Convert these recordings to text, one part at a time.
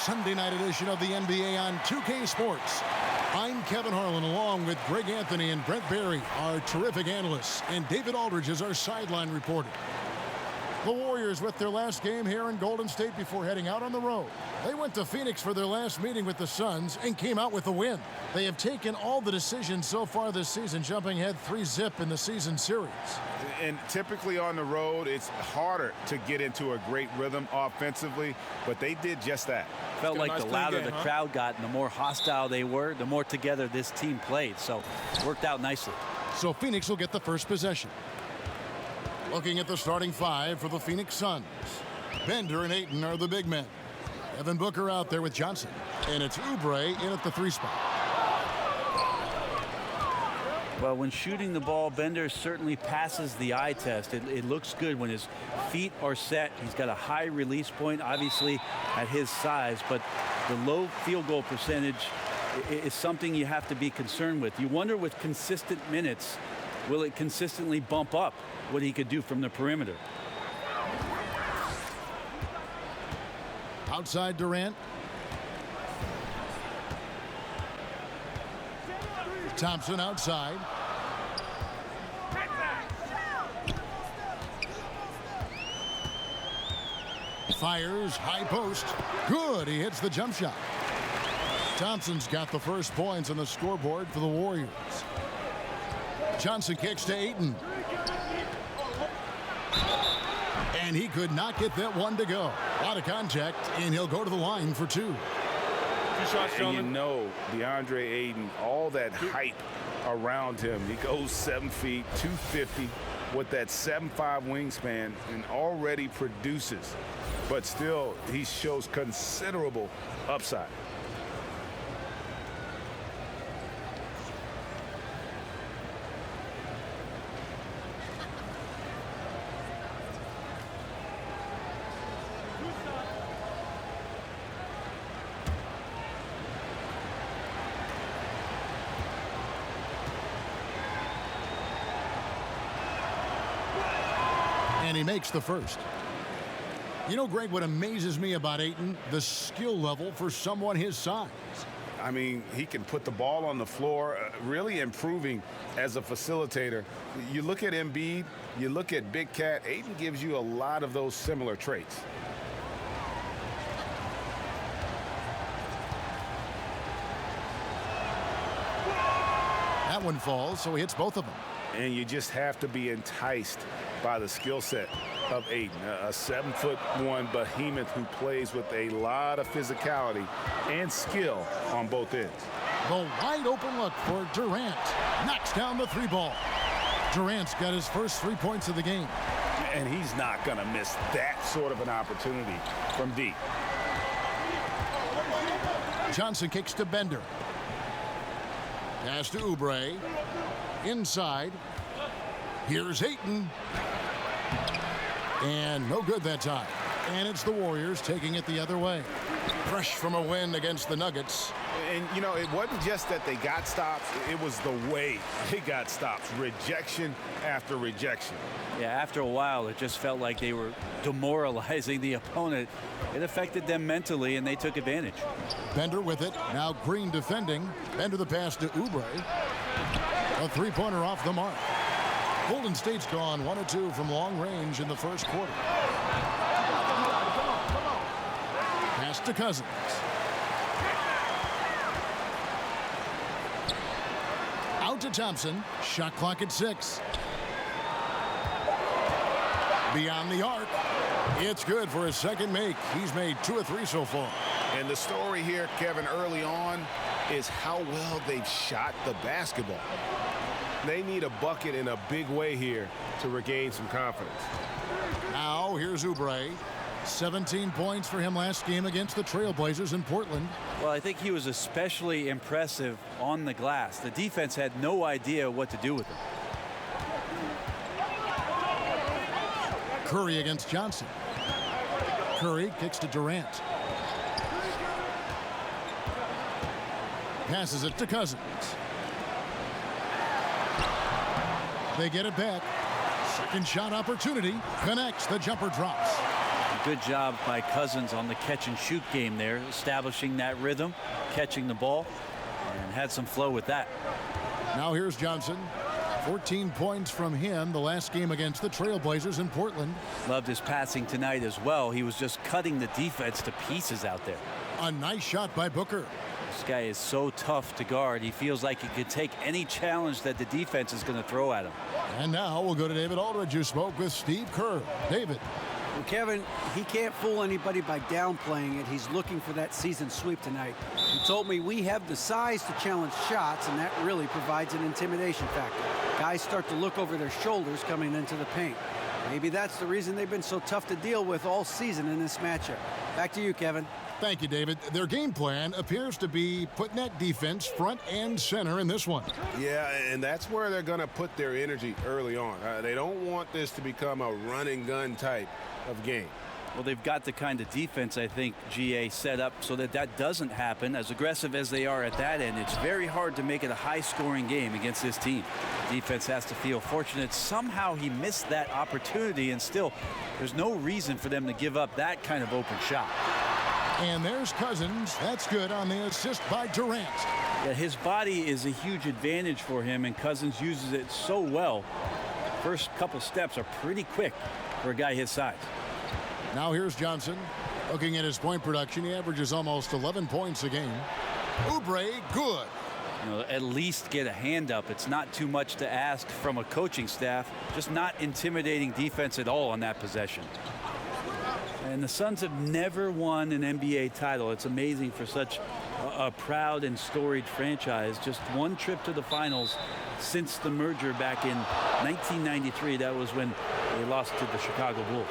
Sunday night edition of the NBA on 2K Sports. I'm Kevin Harlan along with Greg Anthony and Brent Barry, our terrific analysts, and David Aldridge is our sideline reporter. The Warriors with their last game here in Golden State before heading out on the road. They went to Phoenix for their last meeting with the Suns and came out with a win. They have taken all the decisions so far this season, jumping ahead 3-0 in the season series. And typically on the road, it's harder to get into a great rhythm offensively, but they did just that. Felt like the louder the crowd got and the more hostile they were, the more together this team played. So it worked out nicely. So Phoenix will get the first possession. Looking at the starting five for the Phoenix Suns. Bender and Ayton are the big men. Devin Booker out there with Johnson. And it's Oubre in at the 3 spot. Well, when shooting the ball, Bender certainly passes the eye test. It looks good when his feet are set. He's got a high release point, obviously, at his size. But the low field goal percentage is something you have to be concerned with. You wonder with consistent minutes, will it consistently bump up what he could do from the perimeter? Outside Durant. Thompson outside. Fires, high post. Good, he hits the jump shot. Thompson's got the first points on the scoreboard for the Warriors. Johnson kicks to Ayton. And he could not get that one to go. A lot of contact, and he'll go to the line for 2. And you know, DeAndre Ayton, all that hype around him. He goes 7 feet, 250 with that 7'5" wingspan and already produces. But still, he shows considerable upside. And he makes the first. You know, Greg, what amazes me about Ayton, the skill level for someone his size. I mean, he can put the ball on the floor, really improving as a facilitator. You look at Embiid, you look at Big Cat, Ayton gives you a lot of those similar traits. That one falls, so he hits both of them. And you just have to be enticed by the skill set of Ayton, a 7'1" behemoth who plays with a lot of physicality and skill on both ends. The wide open look for Durant. Knocks down the 3 ball. Durant's got his first 3 points of the game. And he's not going to miss that sort of an opportunity from deep. Johnson kicks to Bender. Pass to Oubre. Inside. Here's Ayton. And no good that time. And it's the Warriors taking it the other way. Fresh from a win against the Nuggets. And, you know, it wasn't just that they got stops. It was the way they got stops. Rejection after rejection. Yeah, after a while, it just felt like they were demoralizing the opponent. It affected them mentally, and they took advantage. Bender with it. Now Green defending. Bender the pass to Oubre. A 3-pointer off the mark. Golden State's gone 1 of 2 from long range in the first quarter. Pass to Cousins. Out to Thompson. Shot clock at 6. Beyond the arc. It's good for his second make. He's made 2 of 3 so far. And the story here, Kevin, early on is how well they've shot the basketball. They need a bucket in a big way here to regain some confidence. Now here's Oubre. 17 points for him last game against the Trailblazers in Portland. Well, I think he was especially impressive on the glass. The defense had no idea what to do with him. Curry against Johnson. Curry kicks to Durant. Passes it to Cousins. They get it back. Second shot opportunity. Connects. The jumper drops. Good job by Cousins on the catch and shoot game there, establishing that rhythm, catching the ball, and had some flow with that. Now here's Johnson. 14 points from him the last game against the Trailblazers in Portland. Loved his passing tonight as well. He was just cutting the defense to pieces out there. A nice shot by Booker. This guy is so tough to guard. He feels like he could take any challenge that the defense is going to throw at him. And now we'll go to David Aldridge, who spoke with Steve Kerr. David. Well, Kevin, he can't fool anybody by downplaying it. He's looking for that season sweep tonight. He told me we have the size to challenge shots, and that really provides an intimidation factor. Guys start to look over their shoulders coming into the paint. Maybe that's the reason they've been so tough to deal with all season in this matchup. Back to you, Kevin. Thank you, David. Their game plan appears to be putting that defense front and center in this one. Yeah, and that's where they're going to put their energy early on. They don't want this to become a run and gun type of game. Well, they've got the kind of defense, I think, GA set up so that that doesn't happen. As aggressive as they are at that end, it's very hard to make it a high-scoring game against this team. Defense has to feel fortunate. Somehow he missed that opportunity, and still, there's no reason for them to give up that kind of open shot. And there's Cousins. That's good on the assist by Durant. Yeah, his body is a huge advantage for him, and Cousins uses it so well. First couple steps are pretty quick for a guy his size. Now here's Johnson. Looking at his point production, he averages almost 11 points a game. Oubre, good. You know, at least get a hand up. It's not too much to ask from a coaching staff. Just not intimidating defense at all on that possession. And the Suns have never won an NBA title. It's amazing for such a proud and storied franchise. Just one trip to the finals since the merger back in 1993. That was when they lost to the Chicago Bulls.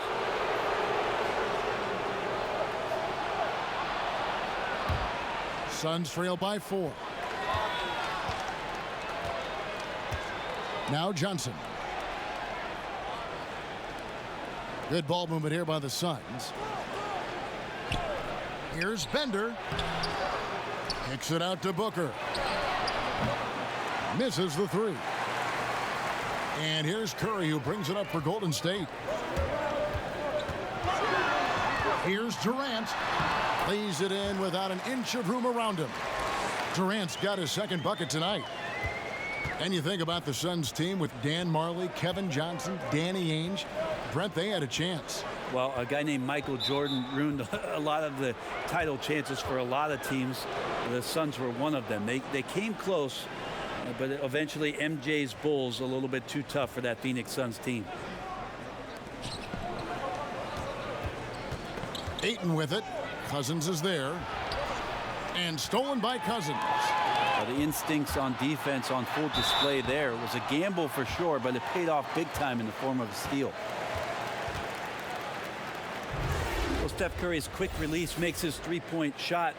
Suns trail by 4. Now Johnson. Good ball movement here by the Suns. Here's Bender. Kicks it out to Booker. Misses the 3. And here's Curry, who brings it up for Golden State. Here's Durant. Lays it in without an inch of room around him. Durant's got his second bucket tonight. And you think about the Suns team with Dan Marley, Kevin Johnson, Danny Ainge. Brent, they had a chance. Well, a guy named Michael Jordan ruined a lot of the title chances for a lot of teams. The Suns were one of them. They came close, but eventually MJ's Bulls a little bit too tough for that Phoenix Suns team. Ayton with it. Cousins is there. And stolen by Cousins. The instincts on defense on full display there. It was a gamble for sure, but it paid off big time in the form of a steal. Well, Steph Curry's quick release makes his three-point shot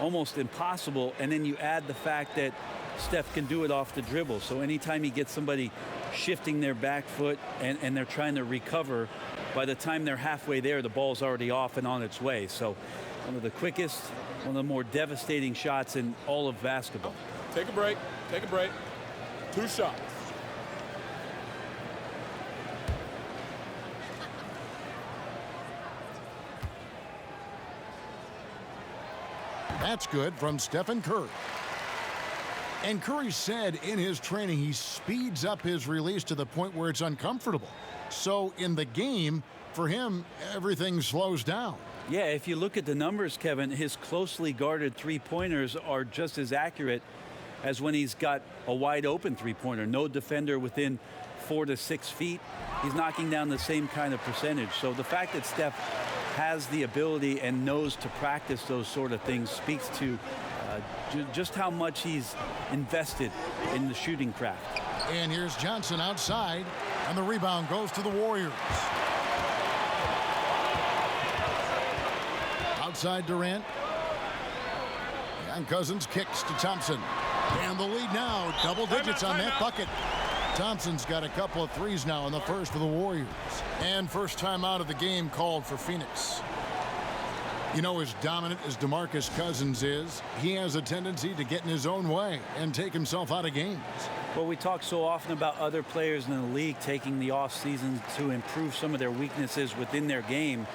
almost impossible, and then you add the fact that Steph can do it off the dribble. So anytime he gets somebody shifting their back foot and they're trying to recover, by the time they're halfway there, the ball's already off and on its way. So one of the quickest, one of the more devastating shots in all of basketball. Take a break. Take a break. 2 shots. That's good from Stephen Curry. And Curry said in his training he speeds up his release to the point where it's uncomfortable. So in the game, for him, everything slows down. Yeah, if you look at the numbers, Kevin, his closely guarded three-pointers are just as accurate as when he's got a wide open three-pointer. No defender within 4 to 6 feet. He's knocking down the same kind of percentage. So the fact that Steph has the ability and knows to practice those sort of things speaks to just how much he's invested in the shooting craft. And here's Johnson outside, and the rebound goes to the Warriors. Outside Durant. And Cousins kicks to Thompson. And the lead now, double digits on that bucket. Thompson's got a couple of threes now in the first for the Warriors. And first time out of the game called for Phoenix. You know, as dominant as DeMarcus Cousins is, he has a tendency to get in his own way and take himself out of games. Well, we talk so often about other players in the league taking the offseason to improve some of their weaknesses within their game.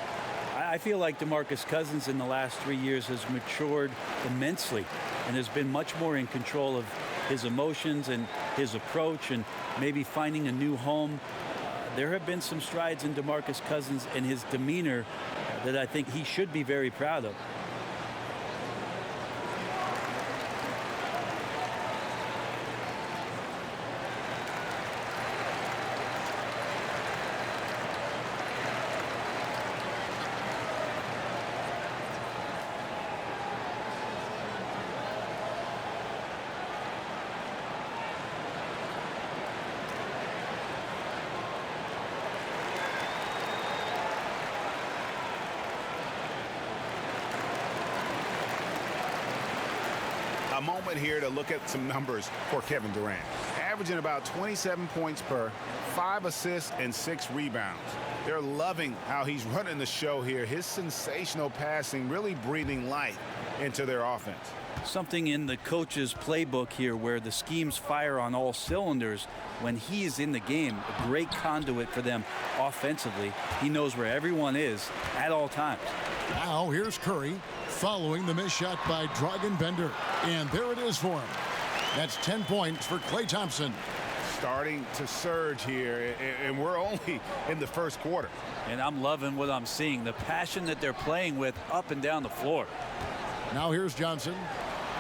I feel like DeMarcus Cousins in the last 3 years has matured immensely and has been much more in control of his emotions and his approach and maybe finding a new home. There have been some strides in DeMarcus Cousins and his demeanor that I think he should be very proud of. A moment here to look at some numbers for Kevin Durant. Averaging about 27 points per, 5 assists, and 6 rebounds. They're loving how he's running the show here. His sensational passing really breathing life into their offense. Something in the coach's playbook here where the schemes fire on all cylinders. When he is in the game, a great conduit for them offensively. He knows where everyone is at all times. Now here's Curry following the missed shot by Dragan Bender. And there it is for him. That's 10 points for Klay Thompson. Starting to surge here, and we're only in the first quarter. And I'm loving what I'm seeing. The passion that they're playing with up and down the floor. Now here's Johnson.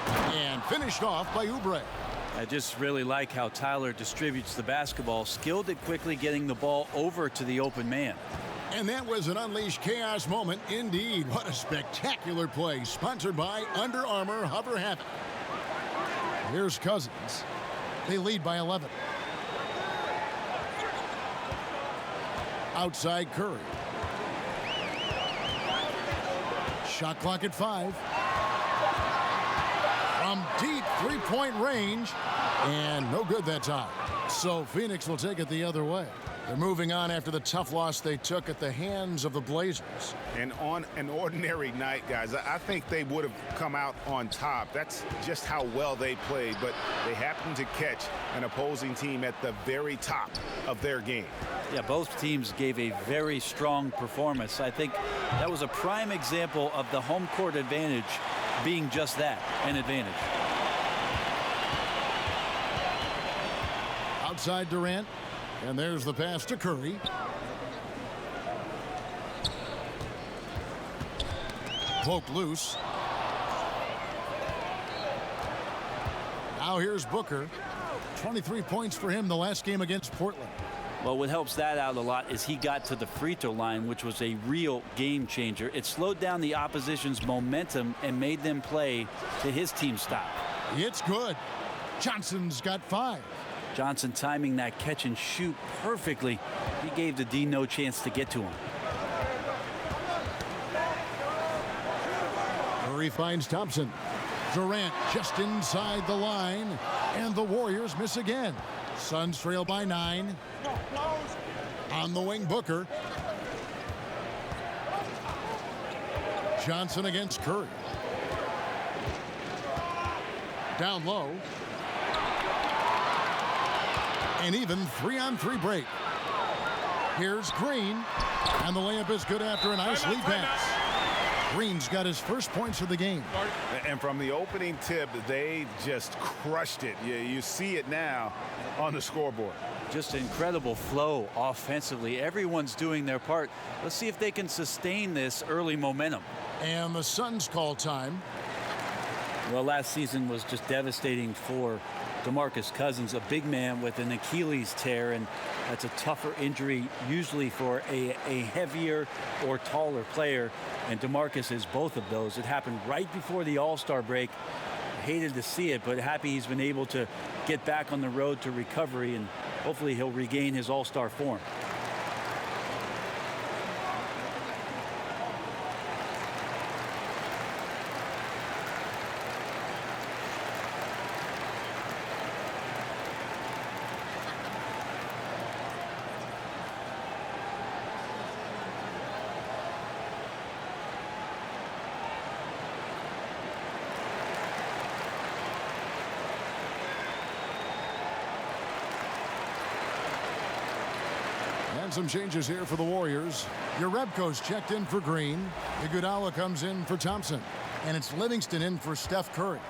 And finished off by Oubre. I just really like how Tyler distributes the basketball, skilled at quickly getting the ball over to the open man. And that was an unleashed chaos moment indeed. What a spectacular play, sponsored by Under Armour Hover Havoc. Here's Cousins. They lead by 11. Outside Curry. Shot clock at 5. From deep three-point range. And no good that time. So Phoenix will take it the other way. They're moving on after the tough loss they took at the hands of the Blazers. And on an ordinary night, guys, I think they would have come out on top. That's just how well they played. But they happened to catch an opposing team at the very top of their game. Yeah, both teams gave a very strong performance. I think that was a prime example of the home court advantage being just that, an advantage. Outside Durant. And there's the pass to Curry. Poked loose. Now here's Booker. 23 points for him the last game against Portland. Well, what helps that out a lot is he got to the free throw line, which was a real game changer. It slowed down the opposition's momentum and made them play to his team style. It's good. Johnson's got 5. Johnson timing that catch and shoot perfectly. He gave the D no chance to get to him. Curry finds Thompson. Durant just inside the line. And the Warriors miss again. Suns trail by 9. On the wing, Booker. Johnson against Curry. Down low. An even 3-on-3 break. Here's Green. And the layup is good after a nice lead pass. Green's got his first points of the game. And from the opening tip, they just crushed it. You see it now on the scoreboard. Just incredible flow offensively. Everyone's doing their part. Let's see if they can sustain this early momentum. And the Suns call time. Well, last season was just devastating for DeMarcus Cousins, a big man with an Achilles tear, and that's a tougher injury usually for a heavier or taller player, and DeMarcus is both of those. It happened right before the All-Star break. Hated to see it, but happy he's been able to get back on the road to recovery, and hopefully he'll regain his All-Star form. some changes here for the Warriors. Jerebko's checked in for Green. Iguodala comes in for Thompson. And it's Livingston in for Steph Curry.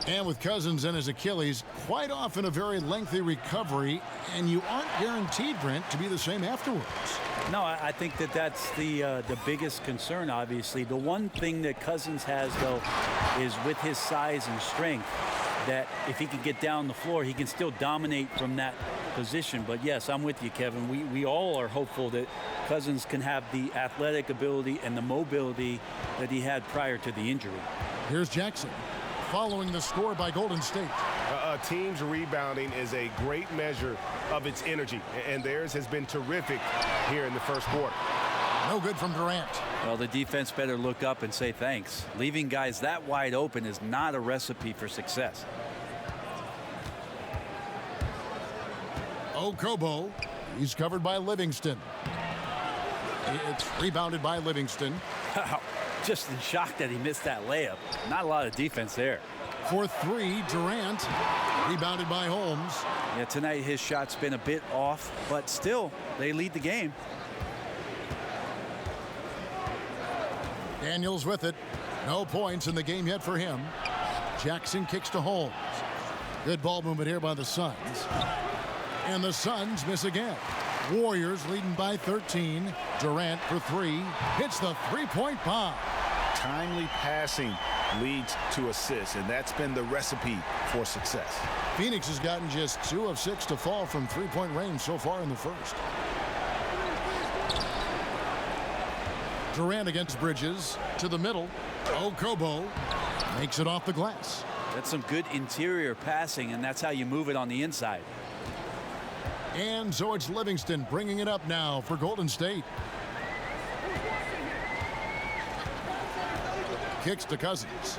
And with Cousins and his Achilles, quite often a very lengthy recovery, and you aren't guaranteed, Brent, to be the same afterwards. No, I think that's the biggest concern, obviously. The one thing that Cousins has, though, is with his size and strength, that if he can get down the floor, he can still dominate from that position. But, yes, I'm with you, Kevin. We all are hopeful that Cousins can have the athletic ability and the mobility that he had prior to the injury. Here's Jackson. Following the score by Golden State. A team's rebounding is a great measure of its energy, and theirs has been terrific here in the first quarter. No good from Durant. Well, the defense better look up and say thanks. Leaving guys that wide open is not a recipe for success. Okobo. He's covered by Livingston. It's rebounded by Livingston. Just in shock that he missed that layup. Not a lot of defense there. For three, Durant. Rebounded by Holmes. Yeah, tonight his shot's been a bit off, but still, they lead the game. Daniels with it. No points in the game yet for him. Jackson kicks to Holmes. Good ball movement here by the Suns. And the Suns miss again. Warriors leading by 13. Durant for three. Hits the three-point bomb. Timely passing leads to assists, and that's been the recipe for success. Phoenix has gotten just 2 of 6 to fall from three-point range so far in the first. Durant against Bridges. To the middle. Okobo makes it off the glass. That's some good interior passing, and that's how you move it on the inside. And so it's Livingston bringing it up now for Golden State. Kicks to Cousins.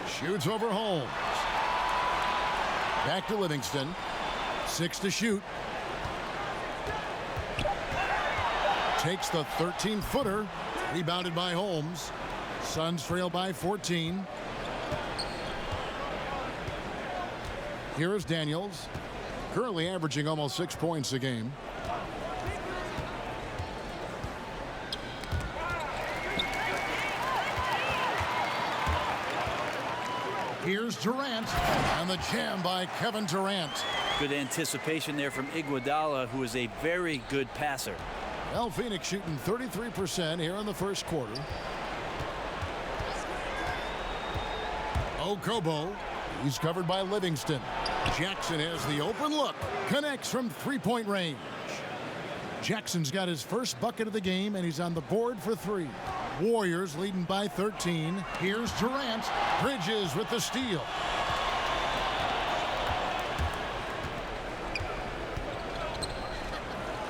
Shoots over Holmes. Back to Livingston. 6 to shoot. Takes the 13-footer. Rebounded by Holmes. Suns trail by 14. Here is Daniels. Currently averaging almost 6 points a game. Here's Durant, and the jam by Kevin Durant. Good anticipation there from Iguodala, who is a very good passer. Well, Phoenix shooting 33% here in the first quarter. Okobo, he's covered by Livingston. Jackson has the open look, connects from three-point range. Jackson's got his first bucket of the game, and he's on the board for 3. Warriors leading by 13. Here's Durant. Bridges with the steal.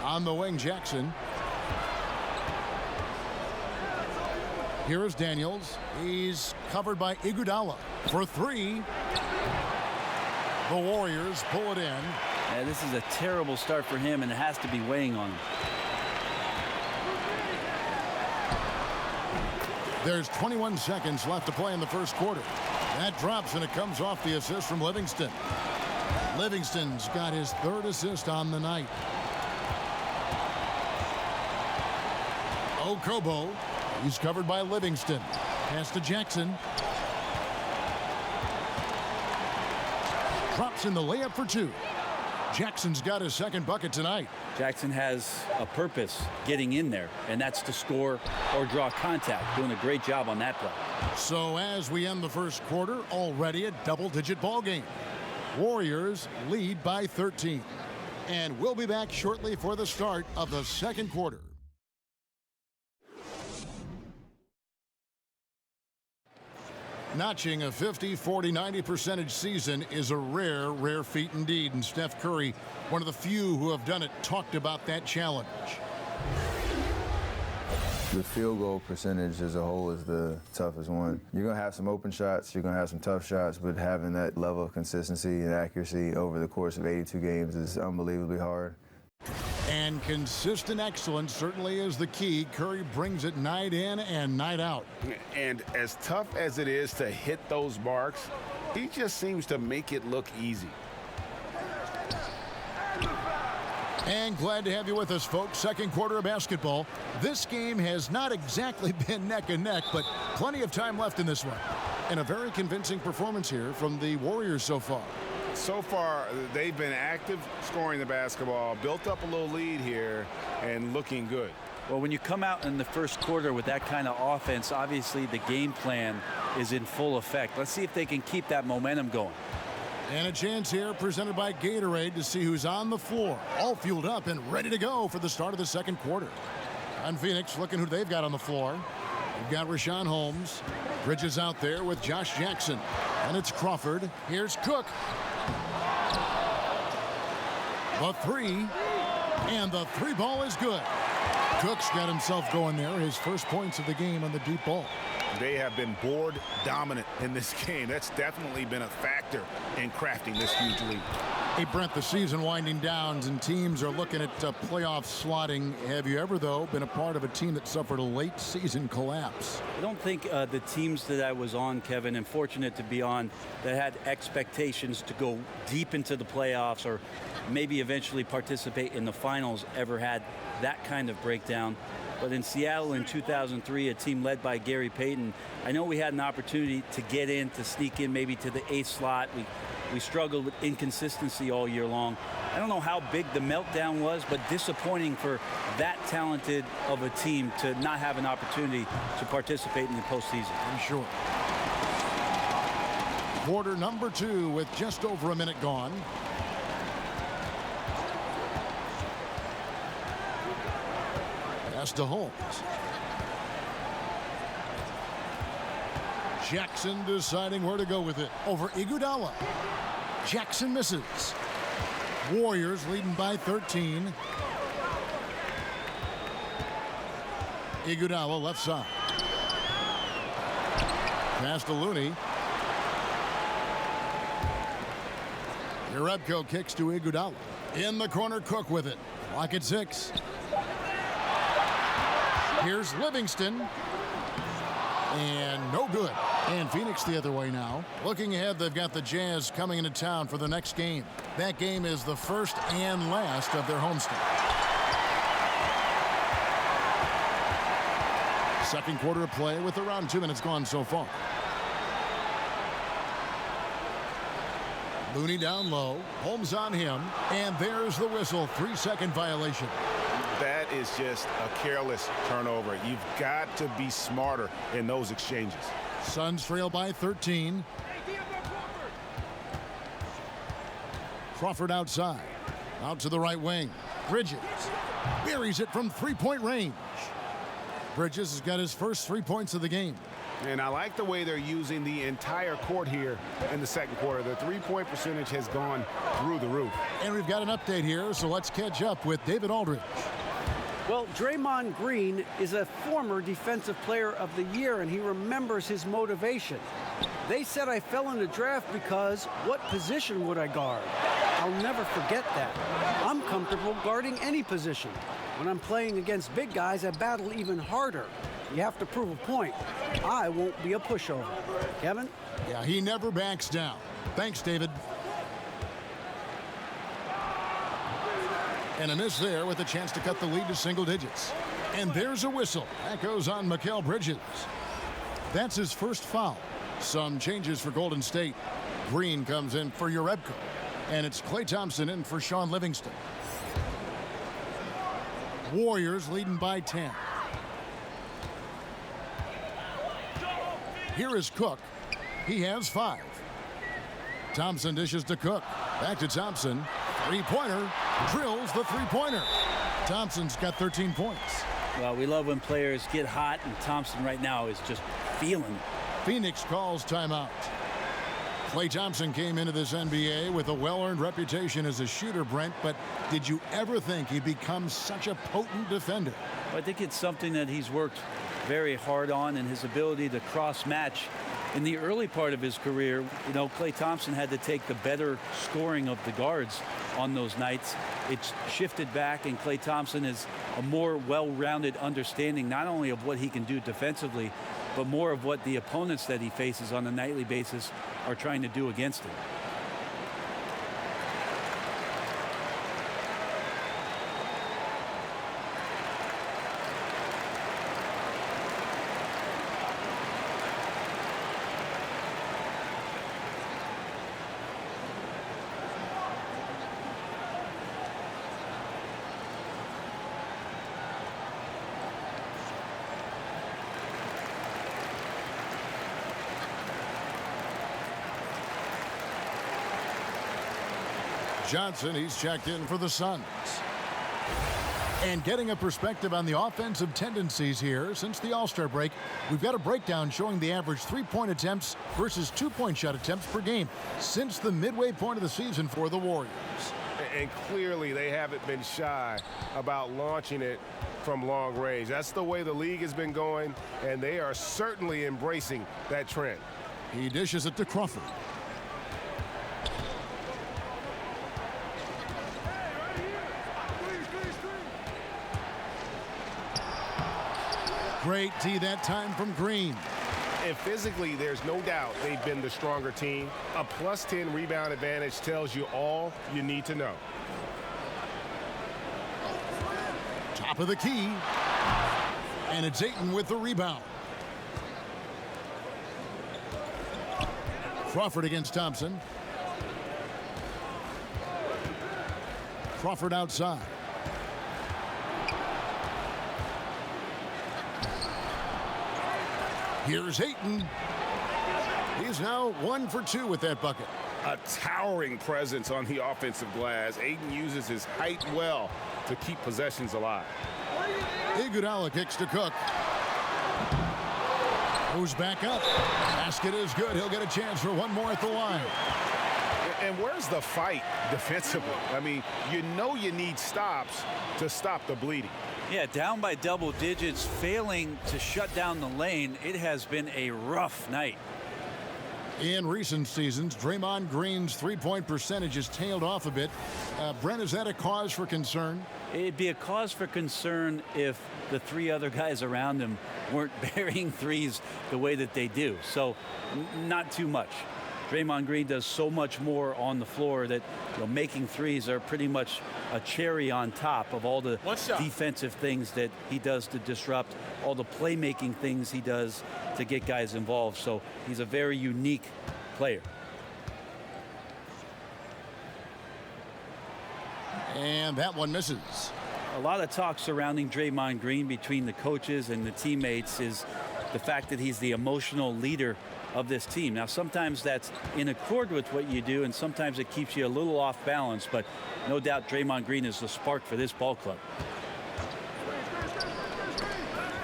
On the wing, Jackson. Here is Daniels. He's covered by Iguodala for 3. The Warriors pull it in. Yeah, this is a terrible start for him, and it has to be weighing on him. There's 21 seconds left to play in the first quarter. That drops, and it comes off the assist from Livingston. Livingston's got his 3rd assist on the night. Okobo, he's covered by Livingston. Pass to Jackson. Drops in the layup for 2. Jackson's got his 2nd bucket tonight. Jackson has a purpose getting in there, and that's to score or draw contact. Doing a great job on that play. So as we end the first quarter, already a double-digit ball game. Warriors lead by 13. And we'll be back shortly for the start of the second quarter. Notching a 50, 40, 90% season is a rare feat indeed. And Steph Curry, one of the few who have done it, talked about that challenge. The field goal percentage as a whole is the toughest one. You're going to have some open shots, you're going to have some tough shots, but having that level of consistency and accuracy over the course of 82 games is unbelievably hard. And consistent excellence certainly is the key. Curry brings it night in and night out. And as tough as it is to hit those marks, he just seems to make it look easy. And glad to have you with us, folks. Second quarter of basketball. This game has not exactly been neck and neck, but plenty of time left in this one. And a very convincing performance here from the Warriors so far. So far, they've been active scoring the basketball, built up a little lead here, and looking good. Well, when you come out in the first quarter with that kind of offense, obviously the game plan is in full effect. Let's see if they can keep that momentum going. And a chance here presented by Gatorade to see who's on the floor, all fueled up and ready to go for the start of the second quarter. On Phoenix, looking who they've got on the floor. We've got Richaun Holmes. Bridges out there with Josh Jackson. And it's Crawford. Here's Cook. The three. And the three ball is good. Cook's got himself going there. His first points of the game on the deep ball. They have been board dominant in this game. That's definitely been a factor in crafting this huge lead. Hey, Brent, the season winding down and teams are looking at playoff slotting. Have you ever, though, been a part of a team that suffered a late season collapse? I don't think the teams that I was on, Kevin, and fortunate to be on, that had expectations to go deep into the playoffs or maybe eventually participate in the finals ever had that kind of breakdown. But in Seattle in 2003, a team led by Gary Payton, I know we had an opportunity to get in, to sneak in maybe to the 8th slot. We struggled with inconsistency all year long. I don't know how big the meltdown was, but disappointing for that talented of a team to not have an opportunity to participate in the postseason. I'm sure. Quarter number 2 with just over a minute gone. Pass to Holmes. Jackson deciding where to go with it over Iguodala. Jackson misses. Warriors leading by 13. Iguodala left side. Pass to Looney. Jerebko kicks to Iguodala. In the corner, Cook with it. Clock at 6. Here's Livingston. And no good. And Phoenix the other way now. Looking ahead, they've got the Jazz coming into town for the next game. That game is the first and last of their homestand. Second quarter of play with around 2 minutes gone so far. Looney down low. Holmes on him. And there's the whistle. 3-second violation. That is just a careless turnover. You've got to be smarter in those exchanges. Suns trail by 13. Crawford outside. Out to the right wing. Bridges buries it from 3-point range. Bridges has got his first 3 points of the game. And I like the way they're using the entire court here in the second quarter. The three-point percentage has gone through the roof. And we've got an update here, so let's catch up with David Aldridge. Well, Draymond Green is a former Defensive Player of the Year, and he remembers his motivation. They said I fell in the draft because what position would I guard? I'll never forget that. I'm comfortable guarding any position. When I'm playing against big guys, I battle even harder. You have to prove a point. I won't be a pushover. Kevin? Yeah, he never backs down. Thanks, David. And a miss there with a chance to cut the lead to single digits. And there's a whistle. That goes on Mikal Bridges. That's his first foul. Some changes for Golden State. Green comes in for Jerebko. And it's Klay Thompson in for Shaun Livingston. Warriors leading by 10. Here is Cook. He has 5. Thompson dishes to Cook. Back to Thompson. Three-pointer. Drills the three-pointer. Thompson's got 13 points. Well, we love when players get hot, and Thompson right now is just feeling it. Phoenix calls timeout. Klay Thompson came into this NBA with a well-earned reputation as a shooter, Brent, but did you ever think he'd become such a potent defender? I think it's something that he's worked very hard on, and his ability to cross-match. In the early part of his career, you know, Klay Thompson had to take the better scoring of the guards on those nights. It's shifted back, and Klay Thompson is a more well-rounded understanding not only of what he can do defensively, but more of what the opponents that he faces on a nightly basis are trying to do against him. Johnson, he's checked in for the Suns. And getting a perspective on the offensive tendencies here since the All-Star break, we've got a breakdown showing the average three-point attempts versus two-point shot attempts per game since the midway point of the season for the Warriors. And clearly they haven't been shy about launching it from long range. That's the way the league has been going, and they are certainly embracing that trend. He dishes it to Crawford. Great D that time from Green. And physically, there's no doubt they've been the stronger team. A +10 rebound advantage tells you all you need to know. Top of the key. And it's Ayton with the rebound. Crawford against Thompson. Crawford outside. Here's Ayton. He's now 1 for 2 with that bucket. A towering presence on the offensive glass. Ayton uses his height well to keep possessions alive. Iguodala kicks to Cook. Goes back up. Basket is good. He'll get a chance for one more at the line. And where's the fight defensively? I mean, you know you need stops to stop the bleeding. Yeah, down by double digits, failing to shut down the lane. It has been a rough night. In recent seasons, Draymond Green's three-point percentage has tailed off a bit. Brent, is that a cause for concern? It'd be a cause for concern if the three other guys around him weren't burying threes the way that they do. So not too much. Draymond Green does so much more on the floor that making threes are pretty much a cherry on top of all the defensive things that he does to disrupt, all the playmaking things he does to get guys involved. So he's a very unique player. And that one misses. A lot of talk surrounding Draymond Green between the coaches and the teammates is the fact that he's the emotional leader of this team. Now, sometimes that's in accord with what you do, and sometimes it keeps you a little off balance, but no doubt Draymond Green is the spark for this ball club.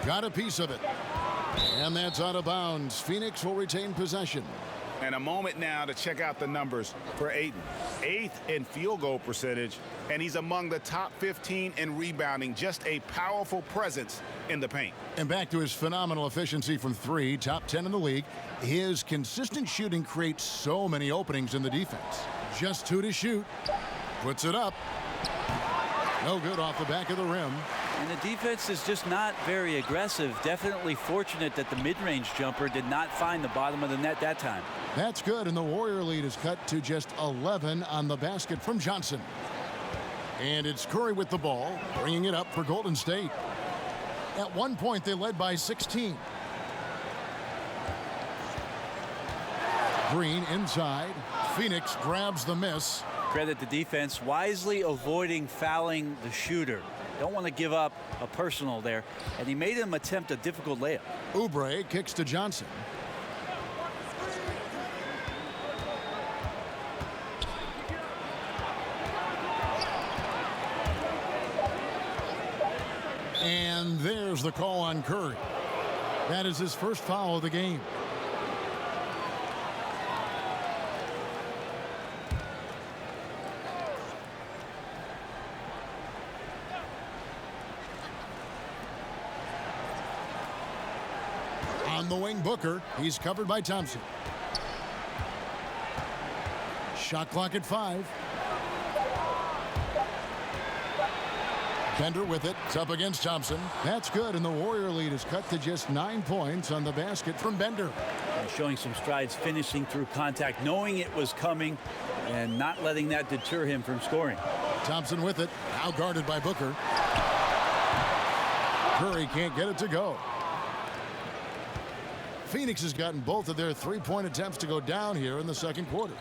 Got a piece of it. And that's out of bounds. Phoenix will retain possession. And a moment now to check out the numbers for Ayton. 8th in field goal percentage, and he's among the top 15 in rebounding. Just a powerful presence in the paint. And back to his phenomenal efficiency from three, top 10 in the league. His consistent shooting creates so many openings in the defense. Just 2 to shoot. Puts it up. No good off the back of the rim. And the defense is just not very aggressive. Definitely fortunate that the mid-range jumper did not find the bottom of the net that time. That's good, and the Warrior lead is cut to just 11 on the basket from Johnson. And it's Curry with the ball, bringing it up for Golden State. At one point, they led by 16. Green inside. Phoenix grabs the miss. Credit the defense, wisely avoiding fouling the shooter. Don't want to give up a personal there. And he made him attempt a difficult layup. Oubre kicks to Johnson. And there's the call on Curry. That is his first foul of the game. On the wing, Booker. He's covered by Thompson. Shot clock at 5. Bender with it. It's up against Thompson. That's good, and the Warrior lead is cut to just 9 points on the basket from Bender. And showing some strides, finishing through contact, knowing it was coming, and not letting that deter him from scoring. Thompson with it. Now guarded by Booker. Curry can't get it to go. Phoenix has gotten both of their three-point attempts to go down here in the second quarter.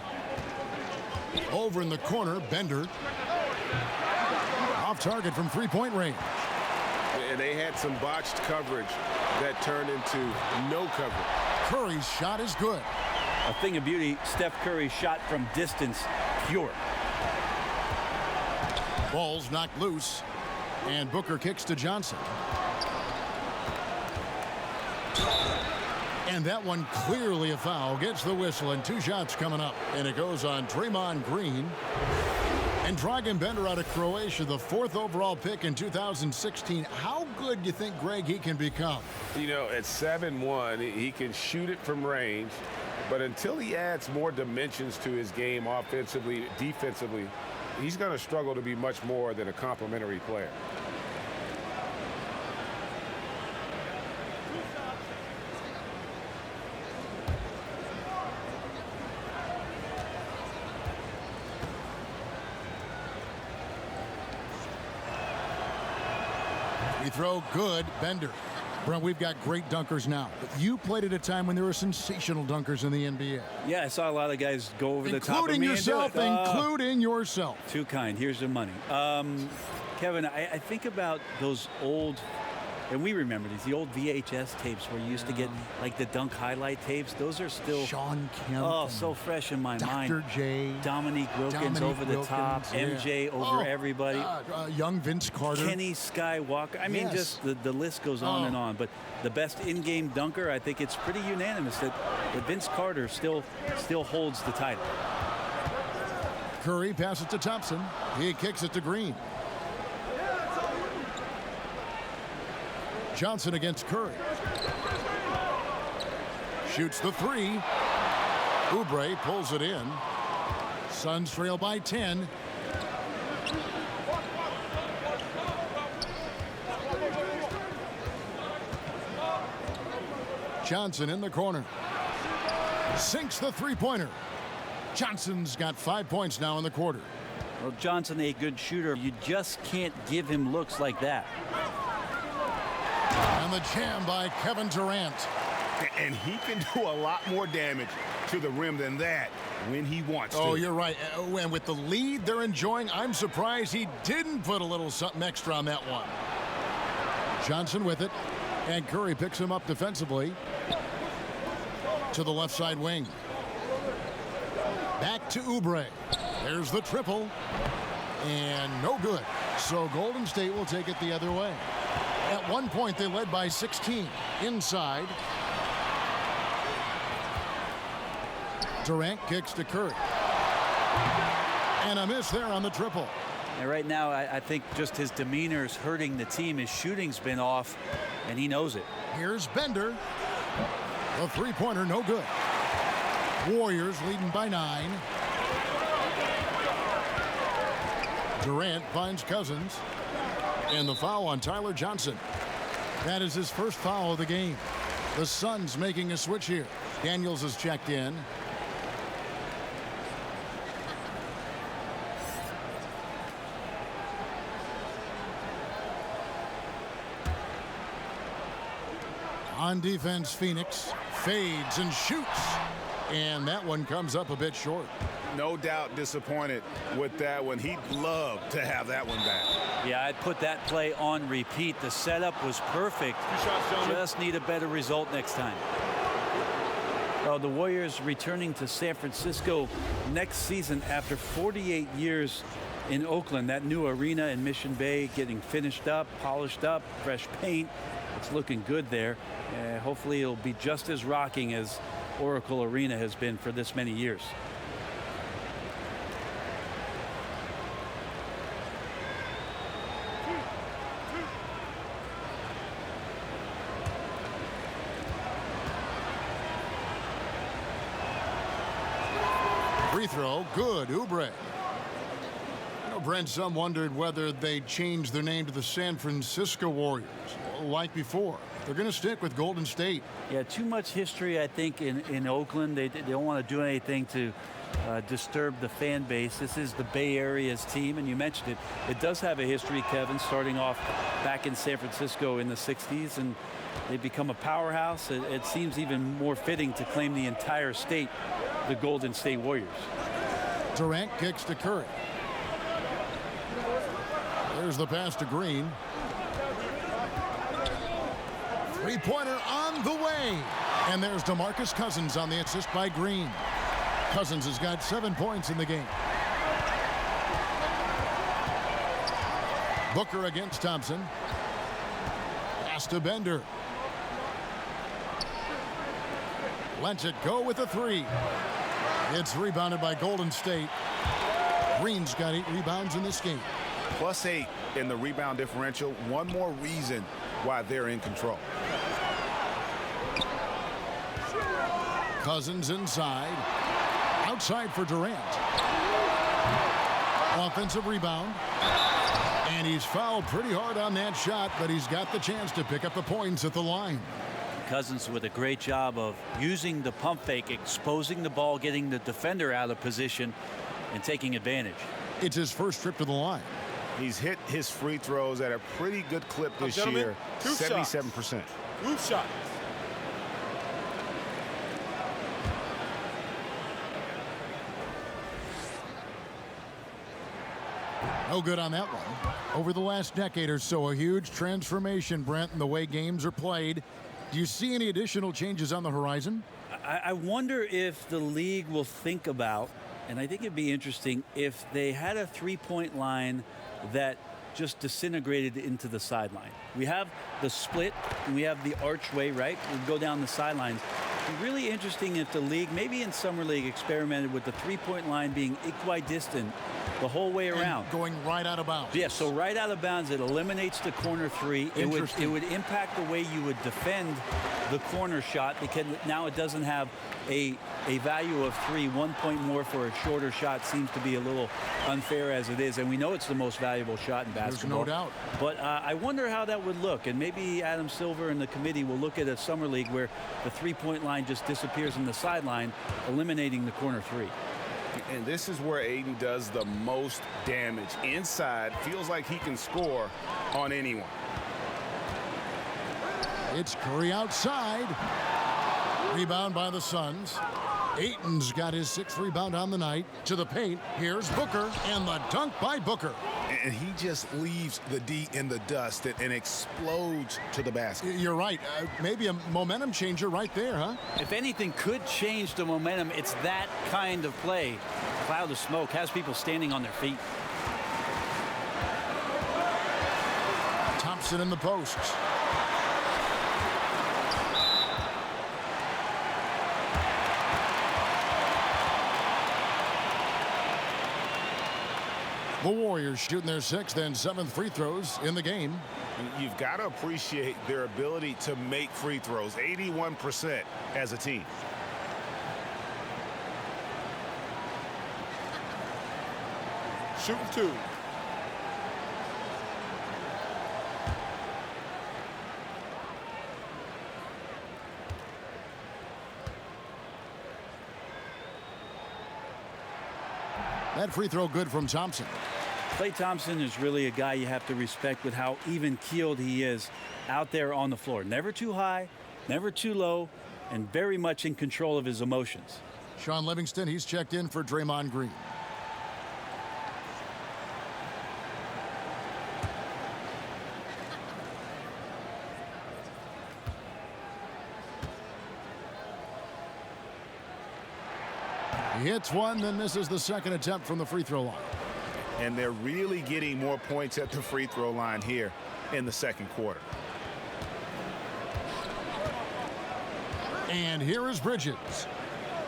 Over in the corner, Bender. Off target from three-point range. And they had some botched coverage that turned into no coverage. Curry's shot is good. A thing of beauty, Steph Curry's shot from distance, pure. Ball's knocked loose, and Booker kicks to Johnson. And that one clearly a foul. Gets the whistle, and 2 shots coming up. And it goes on Draymond Green. And Dragan Bender out of Croatia, the 4th overall pick in 2016. How good do you think, Greg, he can become? You know, at 7'1", he can shoot it from range. But until he adds more dimensions to his game offensively, defensively, he's going to struggle to be much more than a complimentary player. We throw good. Bender. Brent, we've got great dunkers now. But you played at a time when there were sensational dunkers in the NBA. Yeah, I saw a lot of guys go over the top of me. Including yourself. Too kind. Here's the money. Kevin, I think about those old, and we remember these, the old VHS tapes where you used to get like the dunk highlight tapes. Those are still Shawn Kemp. Oh, so fresh in my mind. Dr. J. Dominique Wilkins over the top. Yeah. MJ over everybody. Young Vince Carter. Kenny Skywalker. I mean, just the list goes on and on. But the best in-game dunker, I think it's pretty unanimous that Vince Carter still holds the title. Curry passes to Thompson. He kicks it to Green. Johnson against Curry. Shoots the 3. Oubre pulls it in. Suns trail by 10. Johnson in the corner. Sinks the three-pointer. Johnson's got 5 points now in the quarter. Well, Johnson, a good shooter. You just can't give him looks like that. And the jam by Kevin Durant. And he can do a lot more damage to the rim than that when he wants to. Oh, you're right. And with the lead they're enjoying, I'm surprised he didn't put a little something extra on that one. Johnson with it. And Curry picks him up defensively to the left side wing. Back to Oubre. There's the triple. And no good. So Golden State will take it the other way. At one point, they led by 16. Inside. Durant kicks to Curry. And a miss there on the triple. And right now, I think just his demeanor is hurting the team. His shooting's been off, and he knows it. Here's Bender. The three-pointer, no good. Warriors leading by 9. Durant finds Cousins. And the foul on Tyler Johnson. That is his first foul of the game. The Suns making a switch here. Daniels is checked in. On defense, Phoenix fades and shoots. And that one comes up a bit short. No doubt disappointed with that one. He'd love to have that one back. Yeah, I'd put that play on repeat. The setup was perfect. Just need a better result next time. Well, the Warriors returning to San Francisco next season after 48 years in Oakland. That new arena in Mission Bay getting finished up, polished up, fresh paint. It's looking good there. Hopefully it'll be just as rocking as Oracle Arena has been for this many years. Free throw, good. Oubre. Brent, some wondered whether they'd change their name to the San Francisco Warriors, like before. They're going to stick with Golden State. Yeah, too much history, I think, in Oakland. They don't want to do anything to disturb the fan base. This is the Bay Area's team, and you mentioned it. It does have a history, Kevin, starting off back in San Francisco in the 60s, and they've become a powerhouse. It seems even more fitting to claim the entire state, the Golden State Warriors. Durant kicks to Curry. There's the pass to Green. Three-pointer on the way. And there's DeMarcus Cousins on the assist by Green. Cousins has got 7 points in the game. Booker against Thompson. Pass to Bender. Lets it go with a three. It's rebounded by Golden State. Green's got 8 rebounds in this game. +8 in the rebound differential. One more reason why they're in control. Cousins inside. Outside for Durant. Offensive rebound. And he's fouled pretty hard on that shot, but he's got the chance to pick up the points at the line. Cousins with a great job of using the pump fake, exposing the ball, getting the defender out of position, and taking advantage. It's his first trip to the line. He's hit his free throws at a pretty good clip this year, 77%. 2 shots. No good on that one. Over the last decade or so, a huge transformation, Brent, in the way games are played. Do you see any additional changes on the horizon? I wonder if the league will think about, and I think it'd be interesting, if they had a three-point line that just disintegrated into the sideline. We have the split, and we have the archway, right? We go down the sidelines. It'd be really interesting if the league, maybe in Summer League, experimented with the three-point line being equidistant the whole way around. And going right out of bounds. Yeah, so right out of bounds, it eliminates the corner three. It would impact the way you would defend the corner shot, because now it doesn't have a value of 3. 1 point more for a shorter shot seems to be a little unfair as it is, and we know it's the most valuable shot in basketball. There's no doubt. But I wonder how that would look, and maybe Adam Silver and the committee will look at a Summer League where the three-point line just disappears in the sideline, eliminating the corner three. And this is where Ayton does the most damage. Inside, feels like he can score on anyone. It's Curry outside. Rebound by the Suns. Ayton's got his 6th rebound on the night. To the paint, here's Booker, and the dunk by Booker. And he just leaves the D in the dust and explodes to the basket. You're right. Maybe a momentum changer right there, huh? If anything could change the momentum, it's that kind of play. Cloud of smoke has people standing on their feet. Thompson in the posts. The Warriors shooting their 6th and 7th free throws in the game. You've got to appreciate their ability to make free throws. 81% as a team. Shooting 2. That free throw good from Thompson. Klay Thompson is really a guy you have to respect with how even-keeled he is out there on the floor. Never too high, never too low, and very much in control of his emotions. Sean Livingston, he's checked in for Draymond Green. He hits one, then misses the 2nd attempt from the free throw line. And they're really getting more points at the free throw line here in the 2nd quarter. And here is Bridges.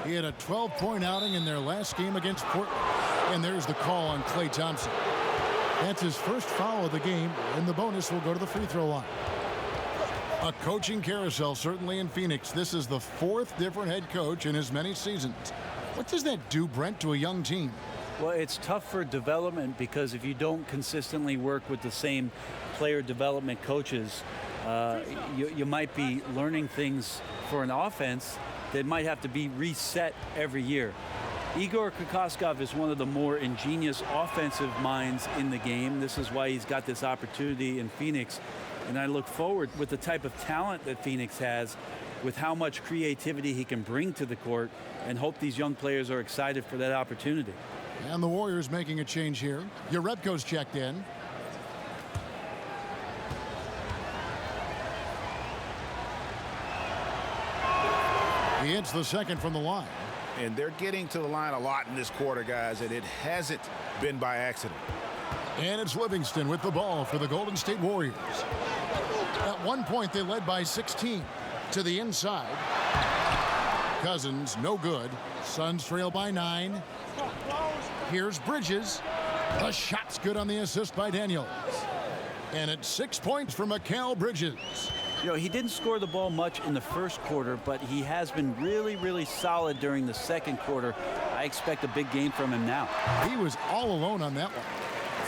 He had a 12-point outing in their last game against Portland. And there's the call on Klay Thompson. That's his first foul of the game, and the bonus will go to the free throw line. A coaching carousel, certainly in Phoenix. This is the 4th different head coach in as many seasons. What does that do, Brent, to a young team? Well, it's tough for development because if you don't consistently work with the same player development coaches, you might be learning things for an offense that might have to be reset every year. Igor Kokoskov is one of the more ingenious offensive minds in the game. This is why he's got this opportunity in Phoenix. And I look forward with the type of talent that Phoenix has, with how much creativity he can bring to the court, and hope these young players are excited for that opportunity. And the Warriors making a change here. Jerebko's checked in. He hits the 2nd from the line. And they're getting to the line a lot in this quarter, guys, and it hasn't been by accident. And it's Livingston with the ball for the Golden State Warriors. At one point, they led by 16. To the inside. Cousins, no good. Suns trail by 9. Here's Bridges. The shot's good on the assist by Daniels. And it's 6 points for Mikal Bridges. You know, he didn't score the ball much in the first quarter, but he has been really, really solid during the second quarter. I expect a big game from him now. He was all alone on that one.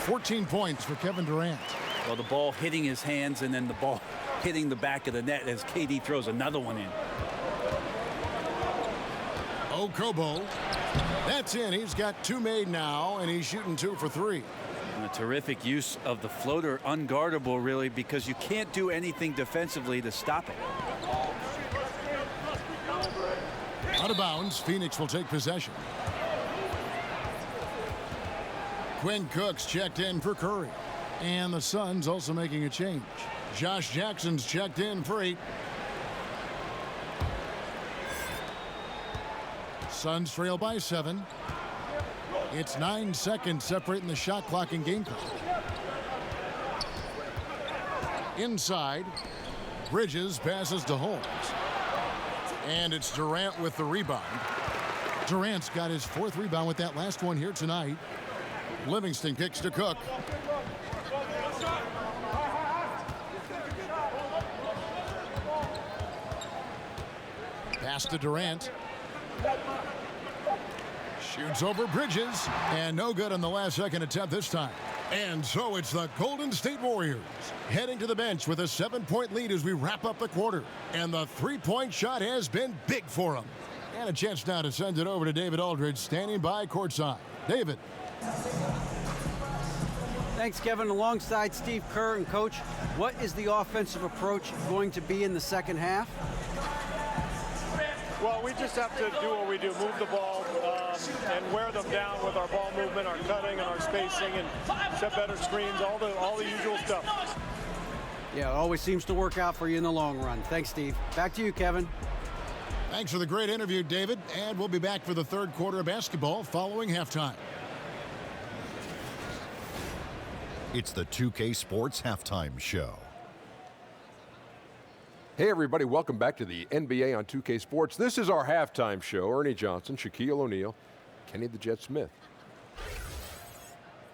14 points for Kevin Durant. Well, the ball hitting his hands and then the ball hitting the back of the net as KD throws another one in. Okobo. That's in. He's got 2 made now, and he's shooting 2 for 3. And a terrific use of the floater, unguardable really, because you can't do anything defensively to stop it. Out of bounds, Phoenix will take possession. Quinn Cook's checked in for Curry. And the Suns also making a change. Josh Jackson's checked in for 8. Suns trail by 7. It's 9 seconds separating the shot clock and game clock. Inside, Bridges passes to Holmes. And it's Durant with the rebound. Durant's got his 4th rebound with that last one here tonight. Livingston kicks to Cook. Pass to Durant. Shoots over Bridges. And no good on the last second attempt this time. And so it's the Golden State Warriors heading to the bench with a 7-point lead as we wrap up the quarter. And the 3-point shot has been big for them. And a chance now to send it over to David Aldridge standing by courtside. David. Thanks, Kevin. Alongside Steve Kerr and Coach, what is the offensive approach going to be in the second half? Well, we just have to do what we do, move the ball and wear them down with our ball movement, our cutting, and our spacing, and set better screens, all the usual stuff. Yeah, it always seems to work out for you in the long run. Thanks, Steve. Back to you, Kevin. Thanks for the great interview, David. And we'll be back for the third quarter of basketball following halftime. It's the 2K Sports Halftime Show. Hey everybody, welcome back to the NBA on 2K Sports. This is our halftime show. Ernie Johnson, Shaquille O'Neal, Kenny the Jet Smith.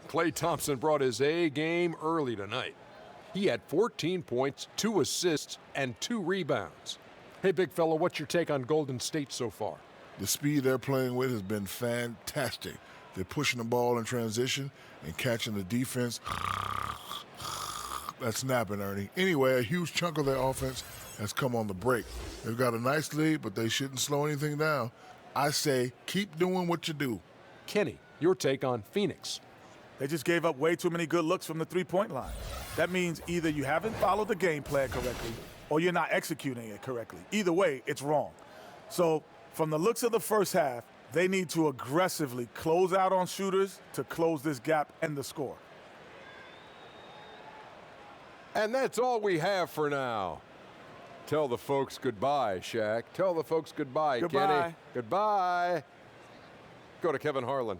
Klay Thompson brought his A game early tonight. He had 14 points, 2 assists, and 2 rebounds. Hey big fella, what's your take on Golden State so far? The speed they're playing with has been fantastic. They're pushing the ball in transition and catching the defense. That's snapping, Ernie. Anyway, a huge chunk of their offense has come on the break. They've got a nice lead, but they shouldn't slow anything down. I say keep doing what you do. Kenny, your take on Phoenix. They just gave up way too many good looks from the three-point line. That means either you haven't followed the game plan correctly or you're not executing it correctly. Either way, it's wrong. So from the looks of the first half, they need to aggressively close out on shooters to close this gap and the score. And that's all we have for now. Tell the folks goodbye, Shaq. Tell the folks goodbye, Goodbye. Kenny. Goodbye. Go to Kevin Harlan.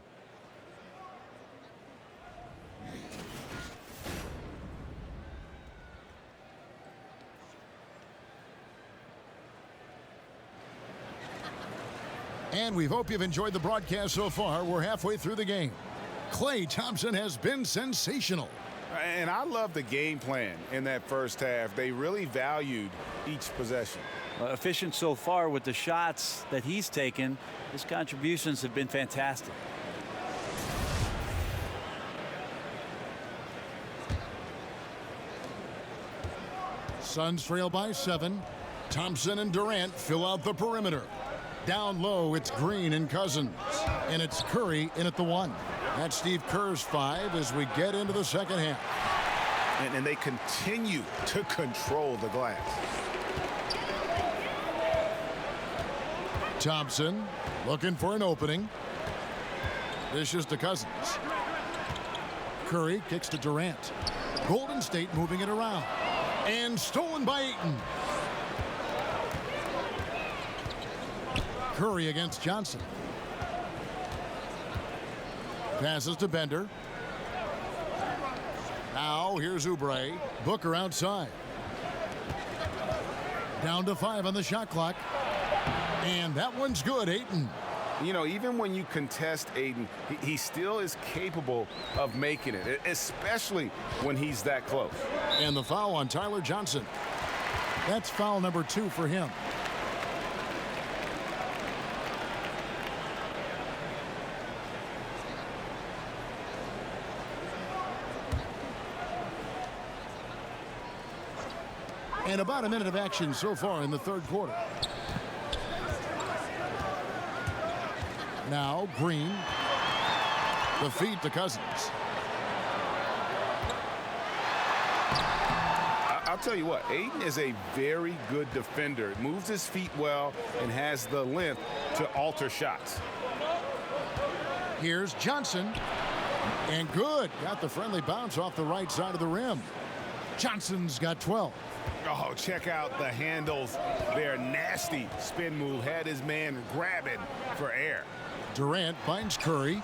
And we hope you've enjoyed the broadcast so far. We're halfway through the game. Klay Thompson has been sensational. And I love the game plan in that first half. They really valued each possession. Efficient so far with the shots that he's taken. His contributions have been fantastic. Suns trail by 7. Thompson and Durant fill out the perimeter. Down low, it's Green and Cousins. And it's Curry in at the 1. That's Steve Kerr's 5 as we get into the second half. And they continue to control the glass. Thompson looking for an opening. Dishes to Cousins. Curry kicks to Durant. Golden State moving it around. And stolen by Ayton. Curry against Johnson. Now here's Oubre. Booker outside. Down to 5 on the shot clock. And that one's good, Ayton. You know, even when you contest Ayton, he still is capable of making it, especially when he's that close. And the foul on Tyler Johnson. That's foul number 2 for him. And about a minute of action so far in the third quarter. Now Green. The feed to Cousins. I'll tell you what, Ayton is a very good defender. Moves his feet well and has the length to alter shots. Here's Johnson. And good. Got the friendly bounce off the right side of the rim. Johnson's got 12. Oh, check out the handles. They're nasty. Spin move. Had his man grabbing for air. Durant finds Curry.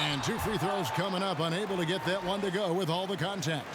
And 2 free throws coming up. Unable to get that one to go with all the contact.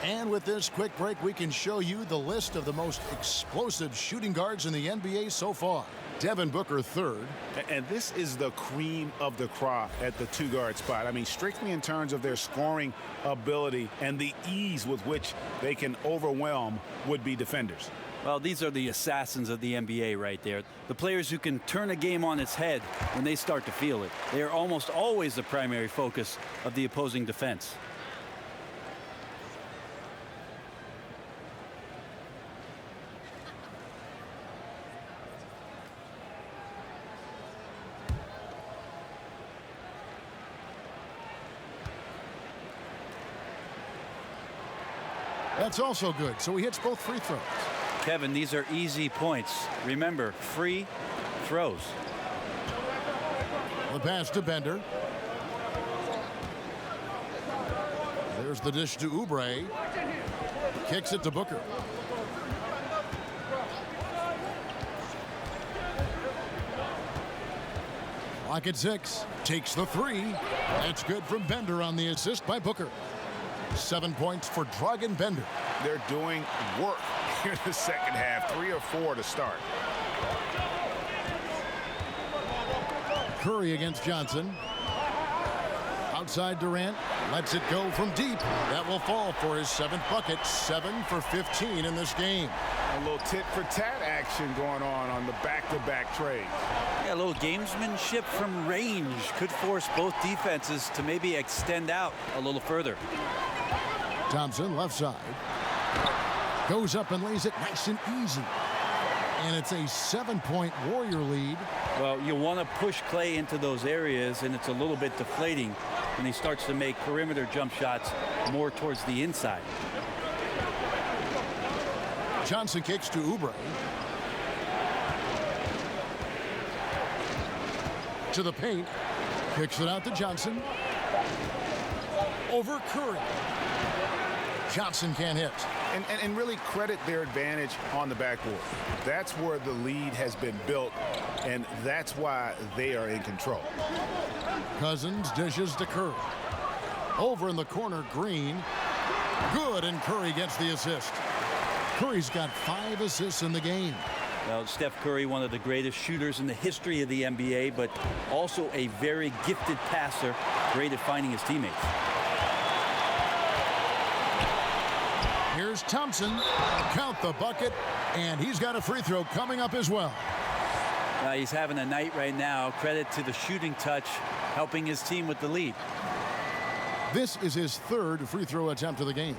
And with this quick break, we can show you the list of the most explosive shooting guards in the NBA so far. Devin Booker, 3rd. And this is the cream of the crop at the 2-guard spot. I mean, strictly in terms of their scoring ability and the ease with which they can overwhelm would-be defenders. Well, these are the assassins of the NBA right there. The players who can turn a game on its head when they start to feel it. They are almost always the primary focus of the opposing defense. That's also good. So he hits both free throws. Kevin, these are easy points. Remember, free throws. The pass to Bender. There's the dish to Oubre. Kicks it to Booker. Clock at 6. Takes the 3. That's good from Bender on the assist by Booker. 7 points for Dragan Bender. They're doing work here in the second half. 3 or 4 to start. Curry against Johnson. Outside Durant. Lets it go from deep. That will fall for his 7th bucket. 7 for 15 in this game. A little tit-for-tat action going on the back-to-back trade. Yeah, a little gamesmanship from range could force both defenses to maybe extend out a little further. Thompson, left side. Goes up and lays it nice and easy. And it's a 7-point Warrior lead. Well, you want to push Clay into those areas, and it's a little bit deflating when he starts to make perimeter jump shots more towards the inside. Johnson kicks to Oubre. To the paint. Kicks it out to Johnson. Over Curry. Johnson can't hit. And really credit their advantage on the backboard. That's where the lead has been built, and that's why they are in control. Cousins dishes to Curry. Over in the corner, Green. Good, and Curry gets the assist. Curry's got 5 assists in the game. Well, Steph Curry, one of the greatest shooters in the history of the NBA, but also a very gifted passer, great at finding his teammates. Here's Thompson. Count the bucket, and he's got a free throw coming up as well. He's having a night right now. Credit to the shooting touch, helping his team with the lead. This is his 3rd free throw attempt of the game.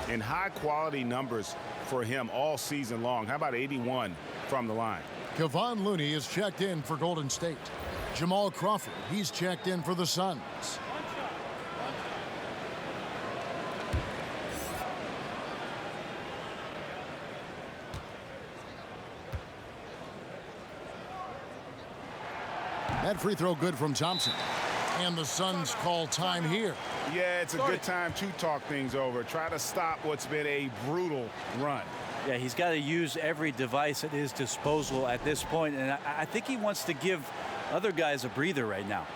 And high-quality numbers for him all season long. How about 81 from the line? Kevon Looney is checked in for Golden State. Jamal Crawford, he's checked in for the Suns. That free throw good from Thompson. And the Suns call time here. Yeah, it's a good time to talk things over. Try to stop what's been a brutal run. Yeah, he's got to use every device at his disposal at this point, and I think he wants to give other guys a breather right now.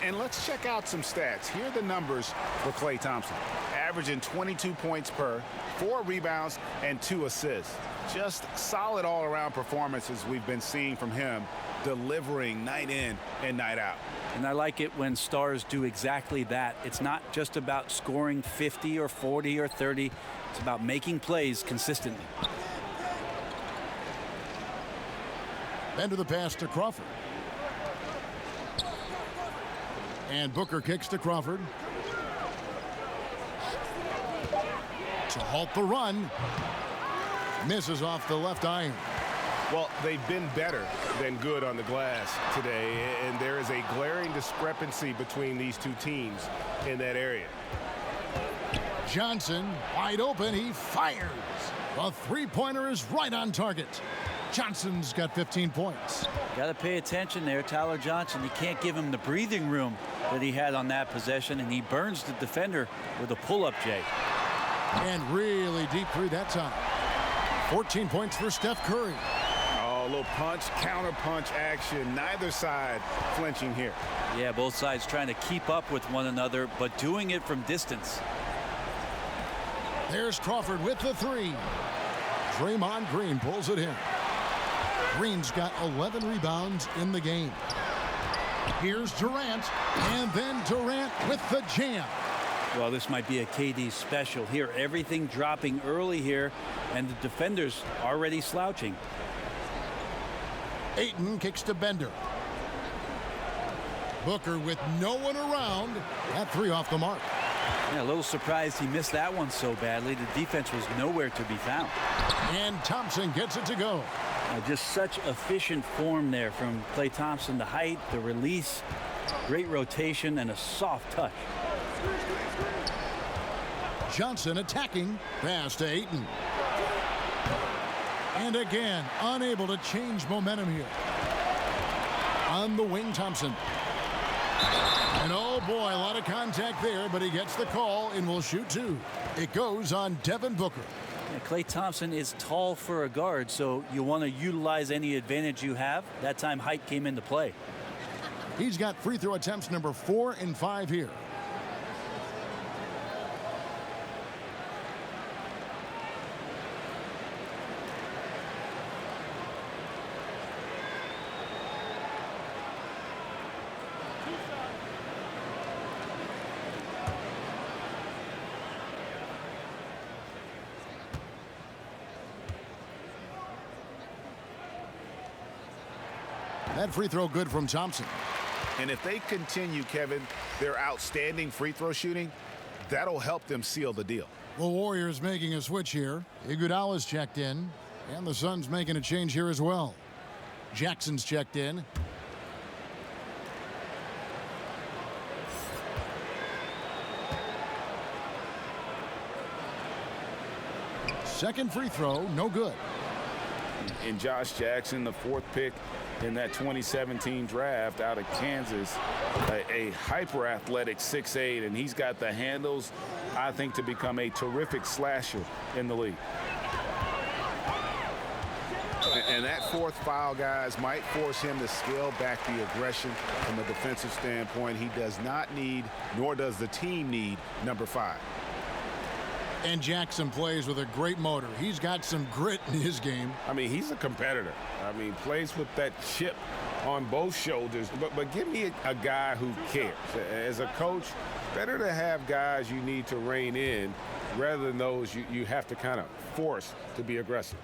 And let's check out some stats. Here are the numbers for Klay Thompson. Averaging 22 points per, 4 rebounds, and 2 assists. Just solid all-around performances we've been seeing from him, delivering night in and night out. And I like it when stars do exactly that. It's not just about scoring 50 or 40 or 30. It's about making plays consistently. Bender the pass to Crawford. And Booker kicks to Crawford. To halt the run. Misses off the left iron. Well, they've been better than good on the glass today, and there is a glaring discrepancy between these two teams in that area. Johnson wide open. He fires. A three-pointer is right on target. Johnson's got 15 points. Got to pay attention there, Tyler Johnson. You can't give him the breathing room that he had on that possession, and he burns the defender with a pull-up, Jay. And really deep three that time. 14 points for Steph Curry. Oh, a little punch, counter punch action. Neither side flinching here. Yeah, both sides trying to keep up with one another, but doing it from distance. There's Crawford with the three. Draymond Green pulls it in. Green's got 11 rebounds in the game. Here's Durant, and then Durant with the jam. Well, this might be a KD special here. Everything dropping early here, and the defenders already slouching. Ayton kicks to Bender. Booker with no one around. That three off the mark. Yeah, a little surprised he missed that one so badly. The defense was nowhere to be found. And Thompson gets it to go. Just such efficient form there from Klay Thompson. The height, the release, great rotation, and a soft touch. Johnson attacking. Pass to Ayton. And again, unable to change momentum here. On the wing, Thompson. And oh boy, a lot of contact there, but he gets the call and will shoot two. It goes on Devin Booker. Yeah, Klay Thompson is tall for a guard, so you want to utilize any advantage you have. That time height came into play. He's got free throw attempts number 4 and 5 here. That free throw good from Thompson. And if they continue, Kevin, their outstanding free throw shooting, that'll help them seal the deal. The Warriors making a switch here. Iguodala's checked in, and the Suns making a change here as well. Jackson's checked in. Second free throw, no good. And Josh Jackson, the 4th pick in that 2017 draft out of Kansas, a hyper-athletic 6'8", and he's got the handles, I think, to become a terrific slasher in the league. And that 4th foul, guys, might force him to scale back the aggression from a defensive standpoint. He does not need, nor does the team need, number 5. And Jackson plays with a great motor. He's got some grit in his game. I mean, he's a competitor. I mean, plays with that chip on both shoulders. But give me a guy who cares. As a coach, better to have guys you need to rein in rather than those you have to kind of force to be aggressive.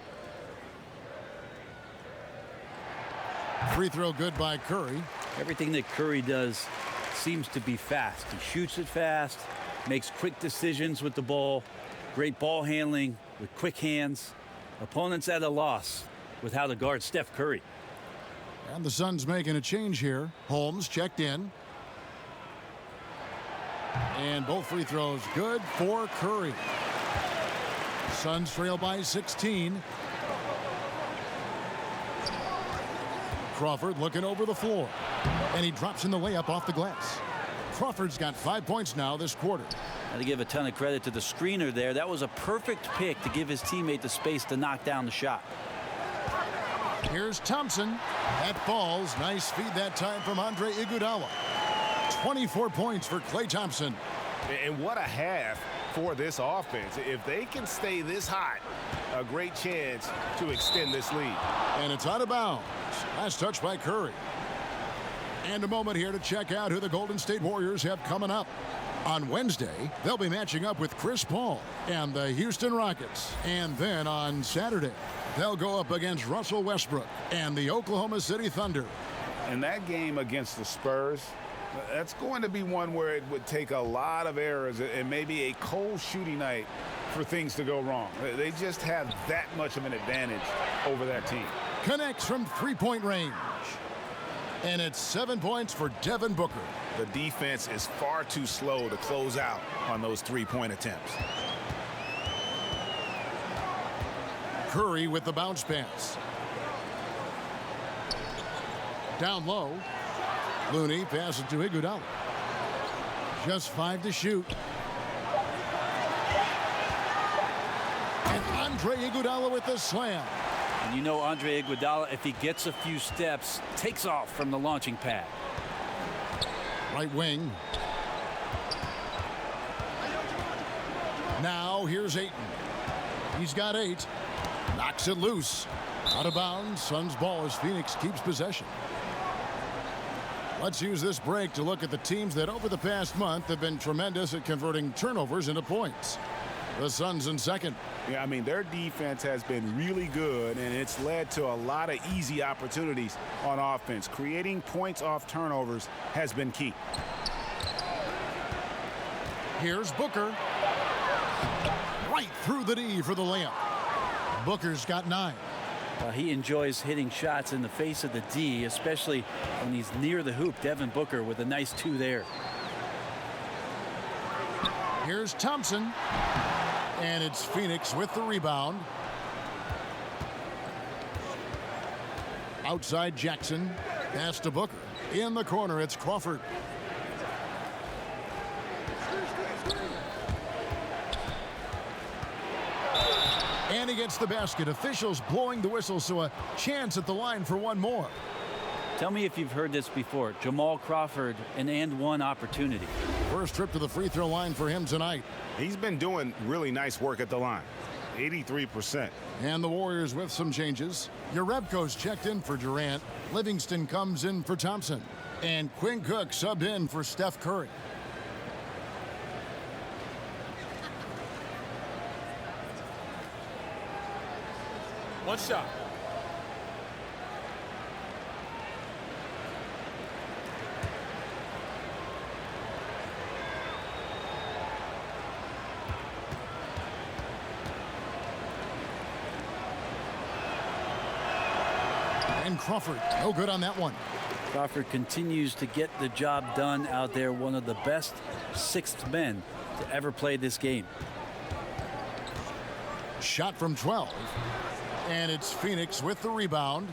Free throw good by Curry. Everything that Curry does seems to be fast. He shoots it fast, makes quick decisions with the ball. Great ball handling with quick hands. Opponents at a loss with how to guard Steph Curry. And the Suns making a change here. Holmes checked in. And both free throws good for Curry. Suns trail by 16. Crawford looking over the floor. And he drops in the layup off the glass. Crawford's got 5 points now this quarter. Got to give a ton of credit to the screener there. That was a perfect pick to give his teammate the space to knock down the shot. Here's Thompson. That falls. Nice feed that time from Andre Iguodala. 24 points for Klay Thompson. And what a half for this offense. If they can stay this hot, a great chance to extend this lead. And it's out of bounds. Last touch by Curry. And a moment here to check out who the Golden State Warriors have coming up. On Wednesday, they'll be matching up with Chris Paul and the Houston Rockets. And then on Saturday, they'll go up against Russell Westbrook and the Oklahoma City Thunder. And that game against the Spurs, that's going to be one where it would take a lot of errors and maybe a cold shooting night for things to go wrong. They just have that much of an advantage over that team. Connects from three-point range. And it's 7 points for Devin Booker. The defense is far too slow to close out on those three-point attempts. Curry with the bounce pass. Down low. Looney passes to Iguodala. Just 5 to shoot. And Andre Iguodala with the slam. And you know Andre Iguodala, if he gets a few steps, takes off from the launching pad. Right wing. Now here's Ayton. He's got 8. Knocks it loose. Out of bounds. Suns ball as Phoenix keeps possession. Let's use this break to look at the teams that over the past month have been tremendous at converting turnovers into points. The Suns in second. Yeah, I mean, their defense has been really good, and it's led to a lot of easy opportunities on offense. Creating points off turnovers has been key. Here's Booker. Right through the D for the layup. Booker's got 9. He enjoys hitting shots in the face of the D, especially when he's near the hoop. Devin Booker with a nice 2 there. Here's Thompson. And it's Phoenix with the rebound. Outside Jackson. Pass to Booker. In the corner, it's Crawford. And he gets the basket. Officials blowing the whistle, so a chance at the line for one more. Tell me if you've heard this before. Jamal Crawford, an and-one opportunity. First trip to the free throw line for him tonight. He's been doing really nice work at the line. 83%. And the Warriors with some changes. Jerebko's checked in for Durant. Livingston comes in for Thompson. And Quinn Cook subbed in for Steph Curry. One shot. And Crawford, no good on that one. Crawford continues to get the job done out there. One of the best sixth men to ever play this game. Shot from 12. And it's Phoenix with the rebound.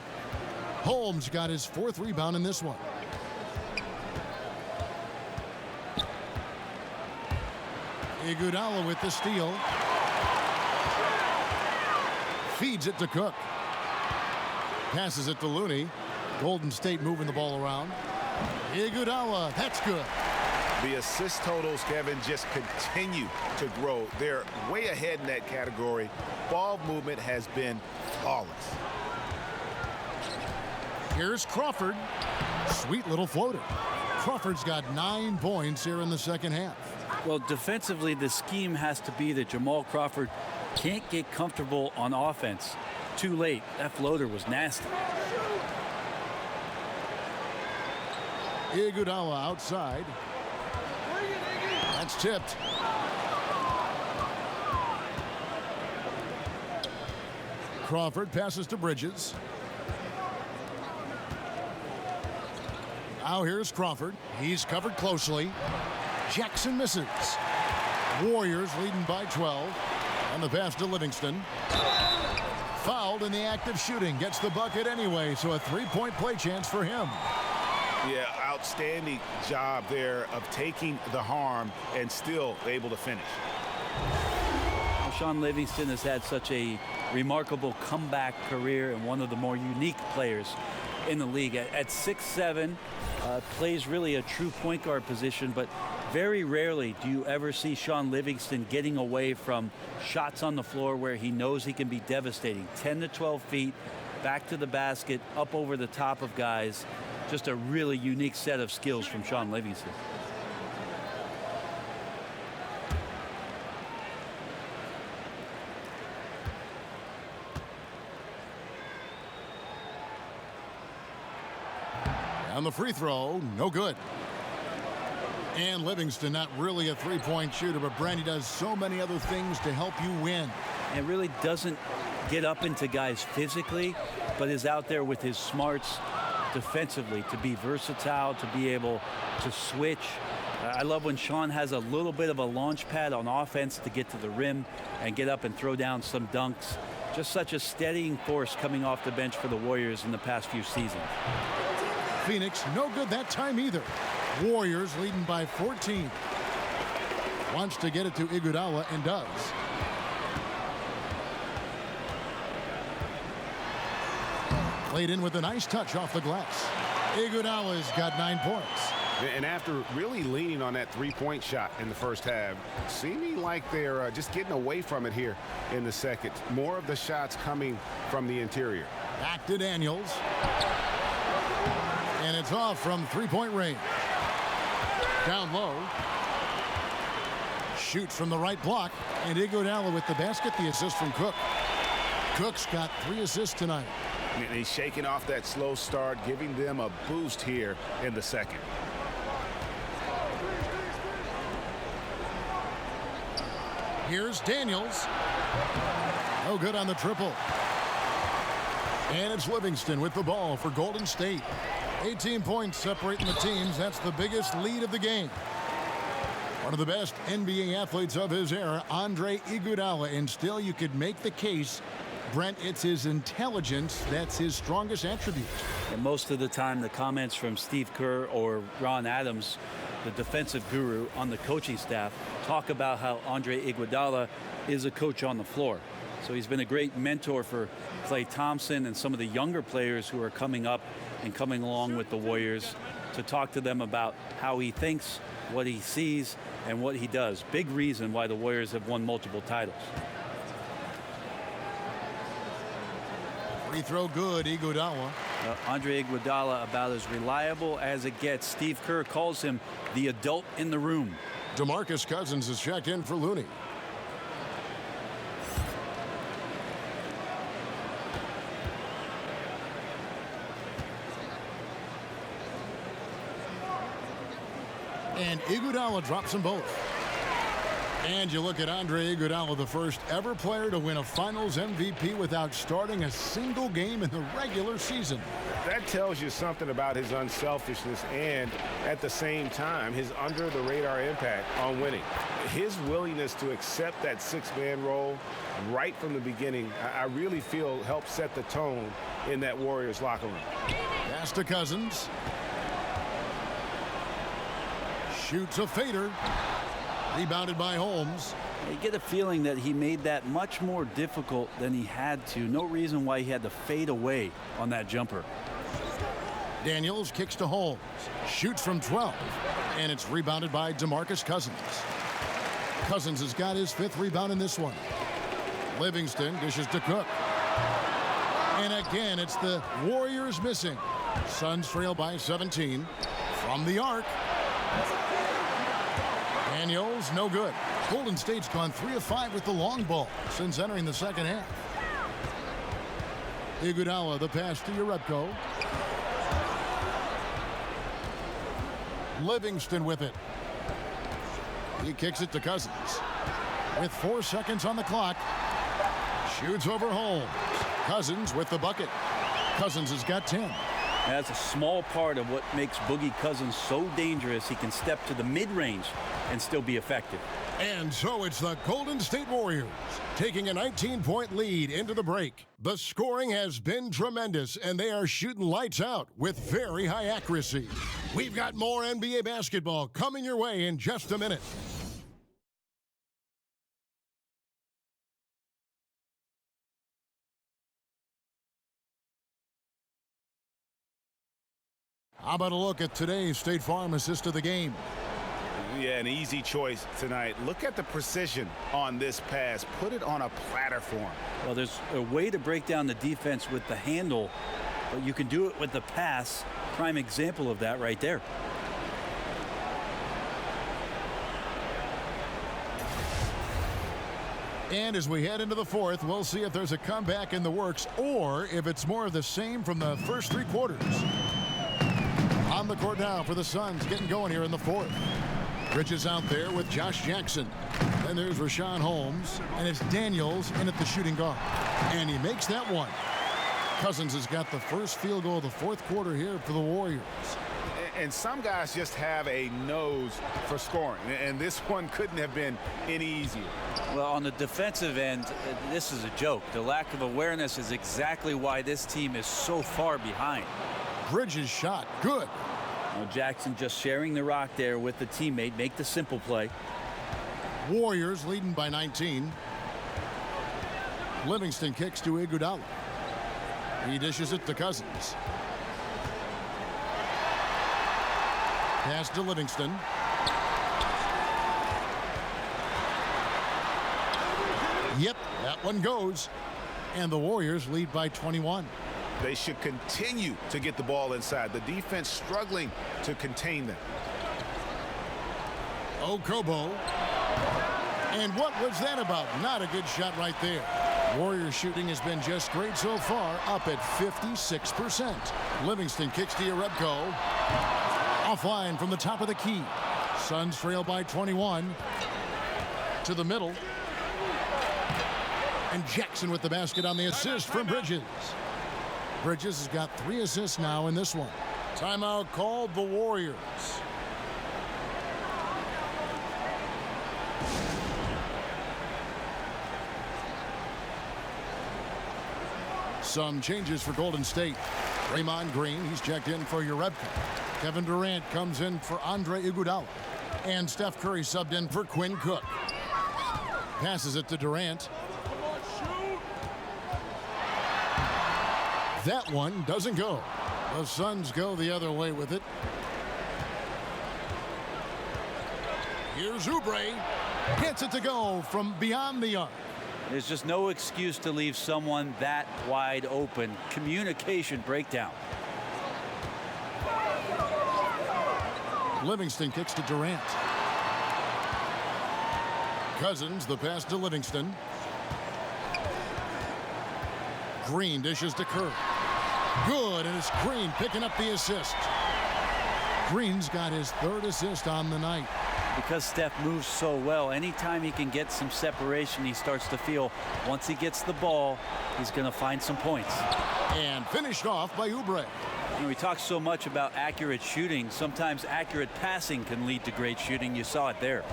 Holmes got his 4th rebound in this one. Iguodala with the steal. Feeds it to Cook. Passes it to Looney. Golden State moving the ball around. Iguodala, that's good. The assist totals, Kevin, just continue to grow. They're way ahead in that category. Ball movement has been flawless. Here's Crawford. Sweet little floater. Crawford's got 9 points here in the second half. Well, defensively, the scheme has to be that Jamal Crawford can't get comfortable on offense. Too late. That floater was nasty. Iguodala outside. That's tipped. Crawford passes to Bridges. Now here's Crawford. He's covered closely. Jackson misses. Warriors leading by 12. On the pass to Livingston. Fouled in the act of shooting. Gets the bucket anyway, so a 3-point play chance for him. Yeah, outstanding job there of taking the harm and still able to finish. Well, Shaun Livingston has had such a remarkable comeback career and one of the more unique players in the league. At 6'7", Plays really a true point guard position, but very rarely do you ever see Shaun Livingston getting away from shots on the floor where he knows he can be devastating. 10 to 12 feet, back to the basket, up over the top of guys. Just a really unique set of skills from Shaun Livingston. On the free throw, no good. And Livingston, not really a three-point shooter, but Brent, he does so many other things to help you win. And really doesn't get up into guys physically, but is out there with his smarts defensively to be versatile, to be able to switch. I love when Shaun has a little bit of a launch pad on offense to get to the rim and get up and throw down some dunks. Just such a steadying force coming off the bench for the Warriors in the past few seasons. Phoenix, no good that time either. Warriors leading by 14. Wants to get it to Iguodala and does. Played in with a nice touch off the glass. Iguodala's got 9 points. And after really leaning on that three-point shot in the first half, seeming like they're just getting away from it here in the second. More of the shots coming from the interior. Back to Daniels. And it's off from three-point range. Down low. Shoots from the right block. And Iguodala with the basket, the assist from Cook. Cook's got 3 assists tonight. And he's shaking off that slow start, giving them a boost here in the second. Here's Daniels. No good on the triple. And it's Livingston with the ball for Golden State. 18 points separating the teams. That's the biggest lead of the game. One of the best NBA athletes of his era, Andre Iguodala. And still you could make the case, Brent, it's his intelligence that's his strongest attribute. And most of the time the comments from Steve Kerr or Ron Adams, the defensive guru on the coaching staff, talk about how Andre Iguodala is a coach on the floor. So he's been a great mentor for Klay Thompson and some of the younger players who are coming up and coming along with the Warriors to talk to them about how he thinks, what he sees, and what he does. Big reason why the Warriors have won multiple titles. Free throw good, Iguodala. Andre Iguodala about as reliable as it gets. Steve Kerr calls him the adult in the room. DeMarcus Cousins is checked in for Looney. And Iguodala drops them both. And you look at Andre Iguodala, the first ever player to win a Finals MVP without starting a single game in the regular season. That tells you something about his unselfishness and, at the same time, his under-the-radar impact on winning. His willingness to accept that six-man role right from the beginning, I really feel helped set the tone in that Warriors locker room. Pass to Cousins. Shoots a fader. Rebounded by Holmes. You get a feeling that he made that much more difficult than he had to. No reason why he had to fade away on that jumper. Daniels kicks to Holmes. Shoots from 12. And it's rebounded by DeMarcus Cousins. Cousins has got his 5th rebound in this one. Livingston dishes to Cook. And again, it's the Warriors missing. Suns trail by 17. From the arc. Daniels, no good. Golden State's gone 3 of 5 with the long ball since entering the second half. Iguodala, the pass to Jerebko. Livingston with it. He kicks it to Cousins. With 4 seconds on the clock. Shoots over Holmes. Cousins with the bucket. Cousins has got 10. That's a small part of what makes Boogie Cousins so dangerous. He can step to the mid-range and still be effective. And so it's the Golden State Warriors taking a 19-point lead into the break. The scoring has been tremendous, and they are shooting lights out with very high accuracy. We've got more NBA basketball coming your way in just a minute. How about a look at today's State Farm assist of the game? Yeah, an easy choice tonight. Look at the precision on this pass. Put it on a platter for him. Well, there's a way to break down the defense with the handle, but you can do it with the pass. Prime example of that right there. And as we head into the fourth, we'll see if there's a comeback in the works or if it's more of the same from the first 3 quarters. On the court now for the Suns, getting going here in the fourth. Bridges out there with Josh Jackson. Then there's Richaun Holmes, and it's Daniels in at the shooting guard. And he makes that one. Cousins has got the first field goal of the fourth quarter here for the Warriors. And some guys just have a nose for scoring, and this one couldn't have been any easier. Well, on the defensive end, this is a joke. The lack of awareness is exactly why this team is so far behind. Bridges shot, good. Well, Jackson just sharing the rock there with the teammate, make the simple play. Warriors leading by 19. Livingston kicks to Iguodala. He dishes it to Cousins. Pass to Livingston. Yep, that one goes. And the Warriors lead by 21. They should continue to get the ball inside. The defense struggling to contain them. Okobo. And what was that about? Not a good shot right there. Warriors shooting has been just great so far, up at 56%. Livingston kicks to Jerebko. Offline from the top of the key. Suns trail by 21. To the middle. And Jackson with the basket on the assist from Bridges. Bridges has got 3 assists now in this one. Timeout called the Warriors. Some changes for Golden State. Draymond Green, he's checked in for Jerebko. Kevin Durant comes in for Andre Iguodala. And Steph Curry subbed in for Quinn Cook. Passes it to Durant. That one doesn't go. The Suns go the other way with it. Here's Oubre. Gets it to go from beyond the arc. There's just no excuse to leave someone that wide open. Communication breakdown. Livingston kicks to Durant. Cousins, the pass to Livingston. Green dishes to Kerr. Good, and it's Green picking up the assist. Green's got his 3rd assist on the night. Because Steph moves so well, anytime he can get some separation, he starts to feel once he gets the ball, he's going to find some points. And finished off by Oubre. You know, we talk so much about accurate shooting. Sometimes accurate passing can lead to great shooting. You saw it there.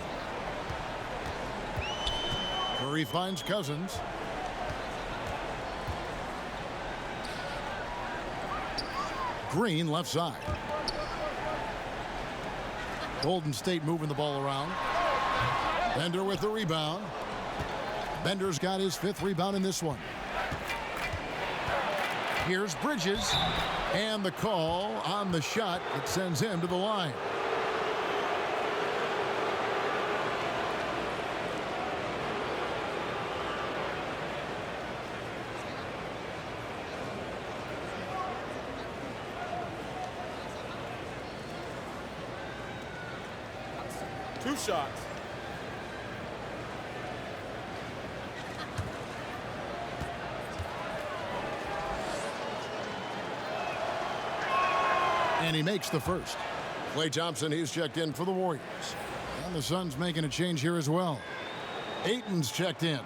Curry finds Cousins. Green left side. Golden State moving the ball around. Bender with the rebound. Bender's got his 5th rebound in this one. Here's Bridges. And the call on the shot that sends him to the line. Two shots. And he makes the first. Klay Thompson, he's checked in for the Warriors. And the Suns making a change here as well. Ayton's checked in.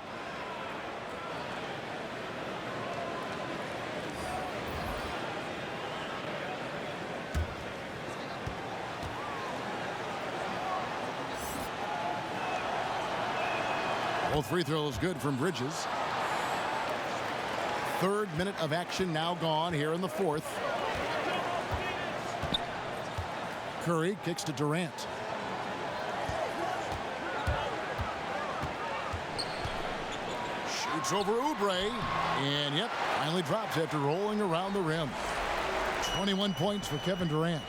Both free throws good from Bridges. 3rd minute of action now gone here in the 4th. Curry kicks to Durant. Shoots over Oubre. And yep, finally drops after rolling around the rim. 21 points for Kevin Durant.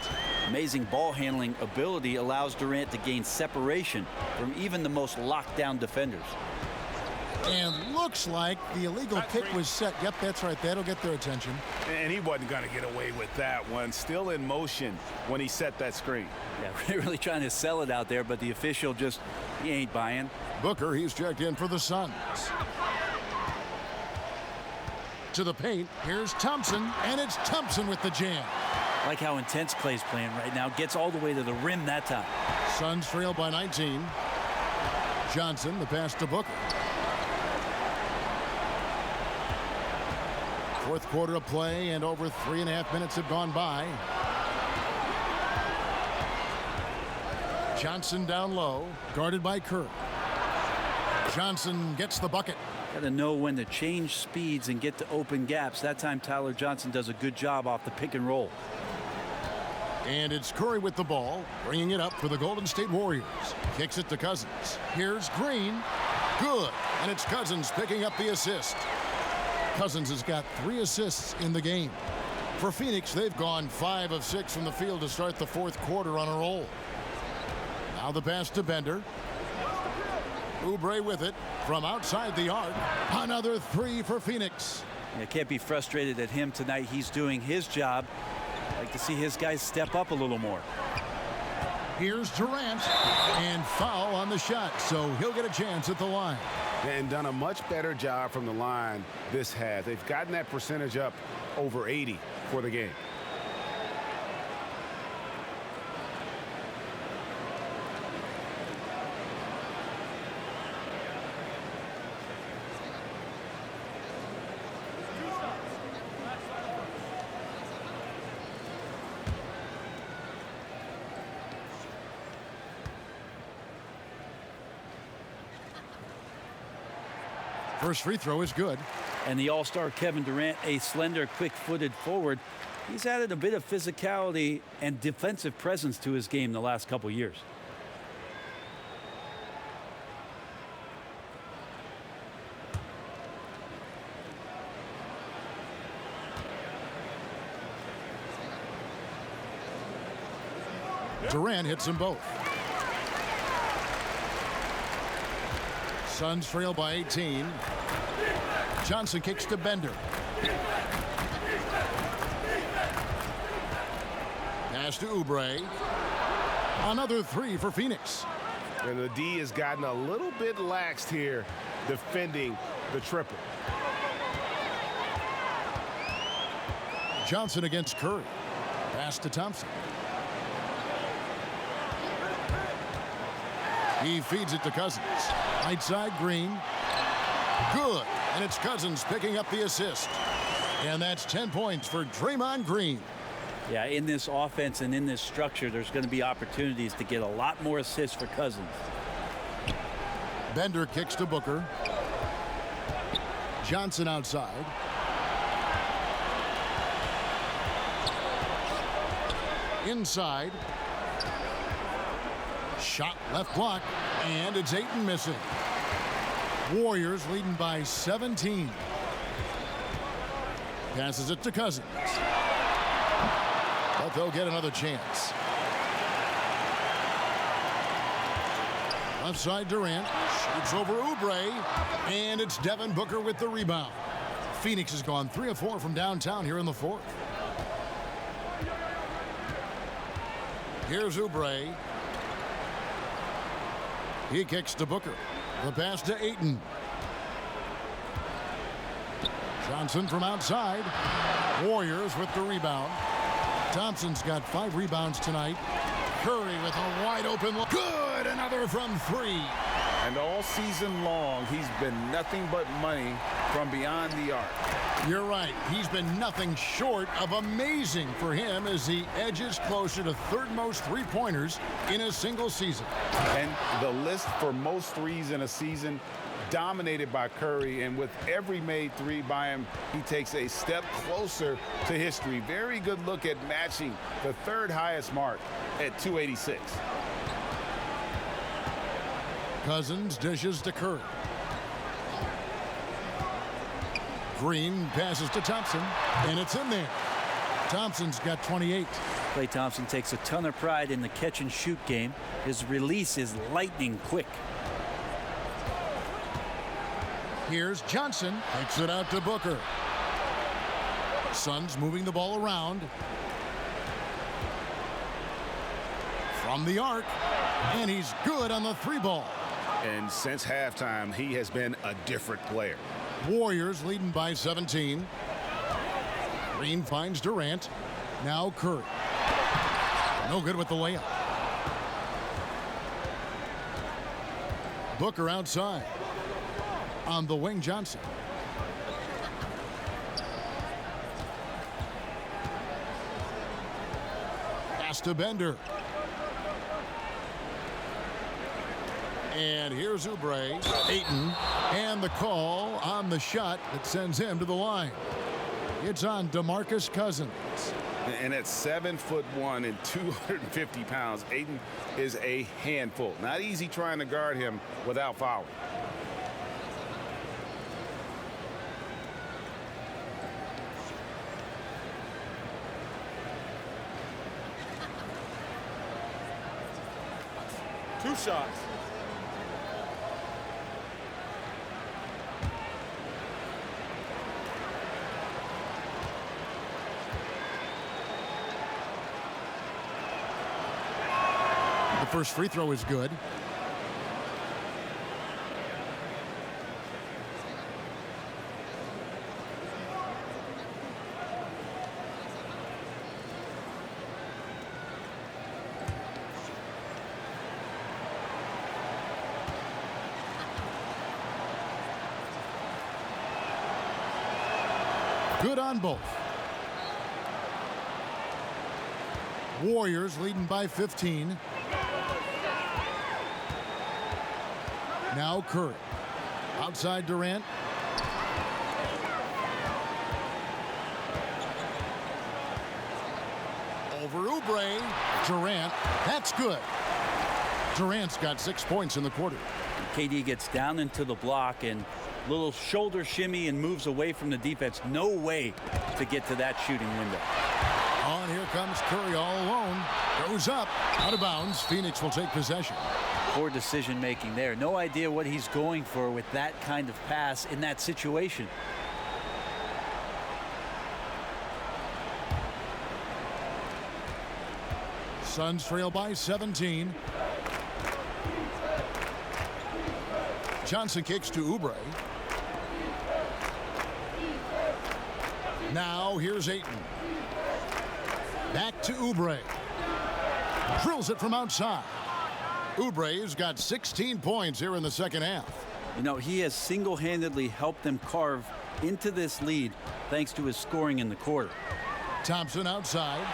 Amazing ball handling ability allows Durant to gain separation from even the most locked down defenders. And looks like the illegal kick was set. Yep, that's right. That'll get their attention. And he wasn't going to get away with that one. Still in motion when he set that screen. Yeah, really trying to sell it out there, but the official just, he ain't buying. Booker, he's checked in for the Suns. To the paint, here's Thompson, and it's Thompson with the jam. Like how intense Clay's playing right now. Gets all the way to the rim that time. Suns trail by 19. Johnson, the pass to Booker. Fourth quarter of play, and over 3.5 minutes have gone by. Johnson down low, guarded by Kerr. Johnson gets the bucket. Got to know when to change speeds and get to open gaps. That time Tyler Johnson does a good job off the pick and roll. And it's Curry with the ball, bringing it up for the Golden State Warriors. Kicks it to Cousins. Here's Green. Good. And it's Cousins picking up the assist. Cousins has got 3 assists in the game. For Phoenix, they've gone 5 of 6 from the field to start the fourth quarter on a roll. Now the pass to Bender. Oubre with it from outside the arc. Another 3 for Phoenix. You can't be frustrated at him tonight. He's doing his job. Like to see his guys step up a little more. Here's Durant, and foul on the shot, so he'll get a chance at the line. And done a much better job from the line this half. They've gotten that percentage up over 80 for the game. First free throw is good. And the all-star Kevin Durant, a slender, quick-footed forward, he's added a bit of physicality and defensive presence to his game the last couple years. Durant hits them both. Suns trail by 18. Johnson kicks to Bender. Pass to Oubre. Another 3 for Phoenix. And the D has gotten a little bit laxed here defending the triple. Johnson against Curry. Pass to Thompson. He feeds it to Cousins. Right side, Green. Good. And it's Cousins picking up the assist. And that's 10 points for Draymond Green. Yeah, in this offense and in this structure, there's going to be opportunities to get a lot more assists for Cousins. Bender kicks to Booker. Johnson outside. Inside. Shot left block, and it's Ayton missing. Warriors leading by 17. Passes it to Cousins. But they'll get another chance. Left side Durant. Shoots over Oubre. And it's Devin Booker with the rebound. Phoenix has gone 3 of 4 from downtown here in the fourth. Here's Oubre. He kicks to Booker. The pass to Ayton. Johnson from outside. Warriors with the rebound. Thompson's got 5 rebounds tonight. Curry with a wide open look. Good! Another from 3. And all season long, he's been nothing but money from beyond the arc. You're right. He's been nothing short of amazing for him as he edges closer to third most three-pointers in a single season. And the list for most threes in a season dominated by Curry, and with every made 3 by him, he takes a step closer to history. Very good look at matching the 3rd highest mark at 286. Cousins dishes to Curry. Green passes to Thompson, and it's in there. Thompson's got 28. Klay Thompson takes a ton of pride in the catch and shoot game. His release is lightning quick. Here's Johnson. Takes it out to Booker. Suns moving the ball around. From the arc. And he's good on the 3-ball. And since halftime, he has been a different player. Warriors leading by 17. Green finds Durant. Now Curry. No good with the layup. Booker outside. On the wing, Johnson. Pass to Bender. And here's Oubre. Ayton. And the call on the shot that sends him to the line. It's on DeMarcus Cousins. And at 7'1" and 250 pounds, Ayton is a handful. Not easy trying to guard him without fouling. Two shots. The first free throw is good. Good on both. Warriors leading by 15. Now Curry. Outside Durant. Over Oubre. Durant. That's good. Durant's got 6 points in the quarter. KD gets down into the block and little shoulder shimmy and moves away from the defense. No way to get to that shooting window. On here comes Curry all alone. Goes up. Out of bounds. Phoenix will take possession. Poor decision making there. No idea what he's going for with that kind of pass in that situation. Suns trail by 17. Johnson kicks to Oubre. Now here's Ayton. Back to Oubre. Drills it from outside. Oubre's got 16 points here in the second half. You know, he has single-handedly helped them carve into this lead thanks to his scoring in the quarter. Thompson outside.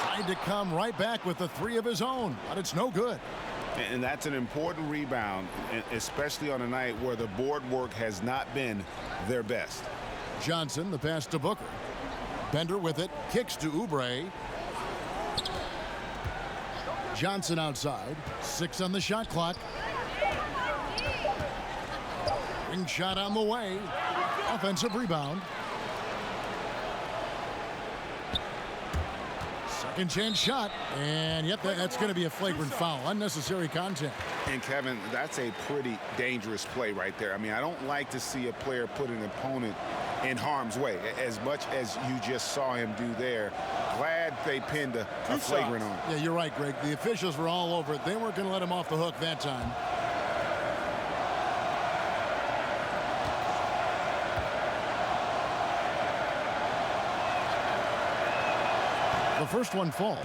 Tried to come right back with the 3 of his own, but it's no good. And that's an important rebound, especially on a night where the board work has not been their best. Johnson, the pass to Booker. Bender with it, kicks to Oubre. Johnson outside, 6 on the shot clock. Ring shot on the way. Offensive rebound. Second chance shot, and yep, that's going to be a flagrant foul. Unnecessary contact. And Kevin, that's a pretty dangerous play right there. I mean, I don't like to see a player put an opponent in harm's way, as much as you just saw him do there. Glad they pinned a flagrant on him. Yeah, you're right, Greg. The officials were all over it. They weren't going to let him off the hook that time. The first one falls.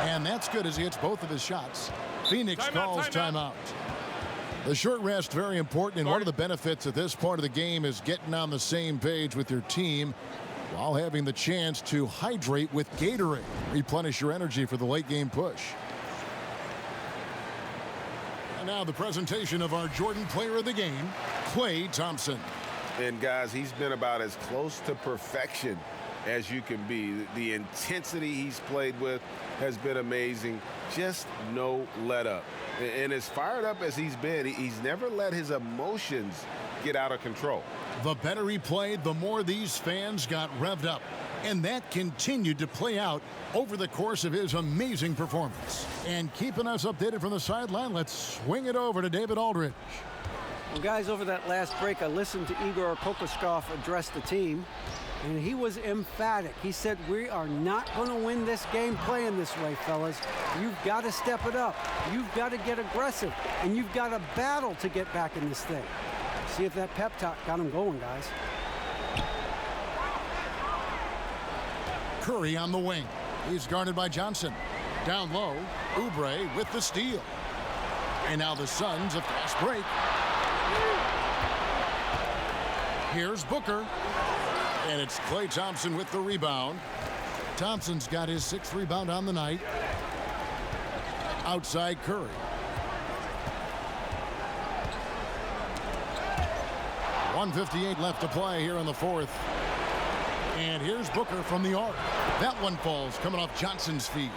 And that's good as he hits both of his shots. Phoenix calls timeout. The short rest, very important, and one of the benefits at this part of the game is getting on the same page with your team while having the chance to hydrate with Gatorade. Replenish your energy for the late game push. And now the presentation of our Jordan player of the game, Klay Thompson. And guys, he's been about as close to perfection as you can be. The intensity he's played with has been amazing. Just no let up. And as fired up as he's been, he's never let his emotions get out of control. The better he played, the more these fans got revved up. And that continued to play out over the course of his amazing performance. And keeping us updated from the sideline, let's swing it over to David Aldridge. Well, guys, over that last break, I listened to Igor Kokoskov address the team, and he was emphatic. He said, we are not going to win this game playing this way, fellas. You've got to step it up. You've got to get aggressive, and you've got to battle to get back in this thing. See if that pep talk got him going, guys. Curry on the wing. He's guarded by Johnson. Down low, Oubre with the steal. And now the Suns, a fast break. Here's Booker. And it's Klay Thompson with the rebound. Thompson's got his 6th rebound on the night. Outside Curry. .158 left to play here in the 4th. And here's Booker from the arc. That one falls, coming off Johnson's feet.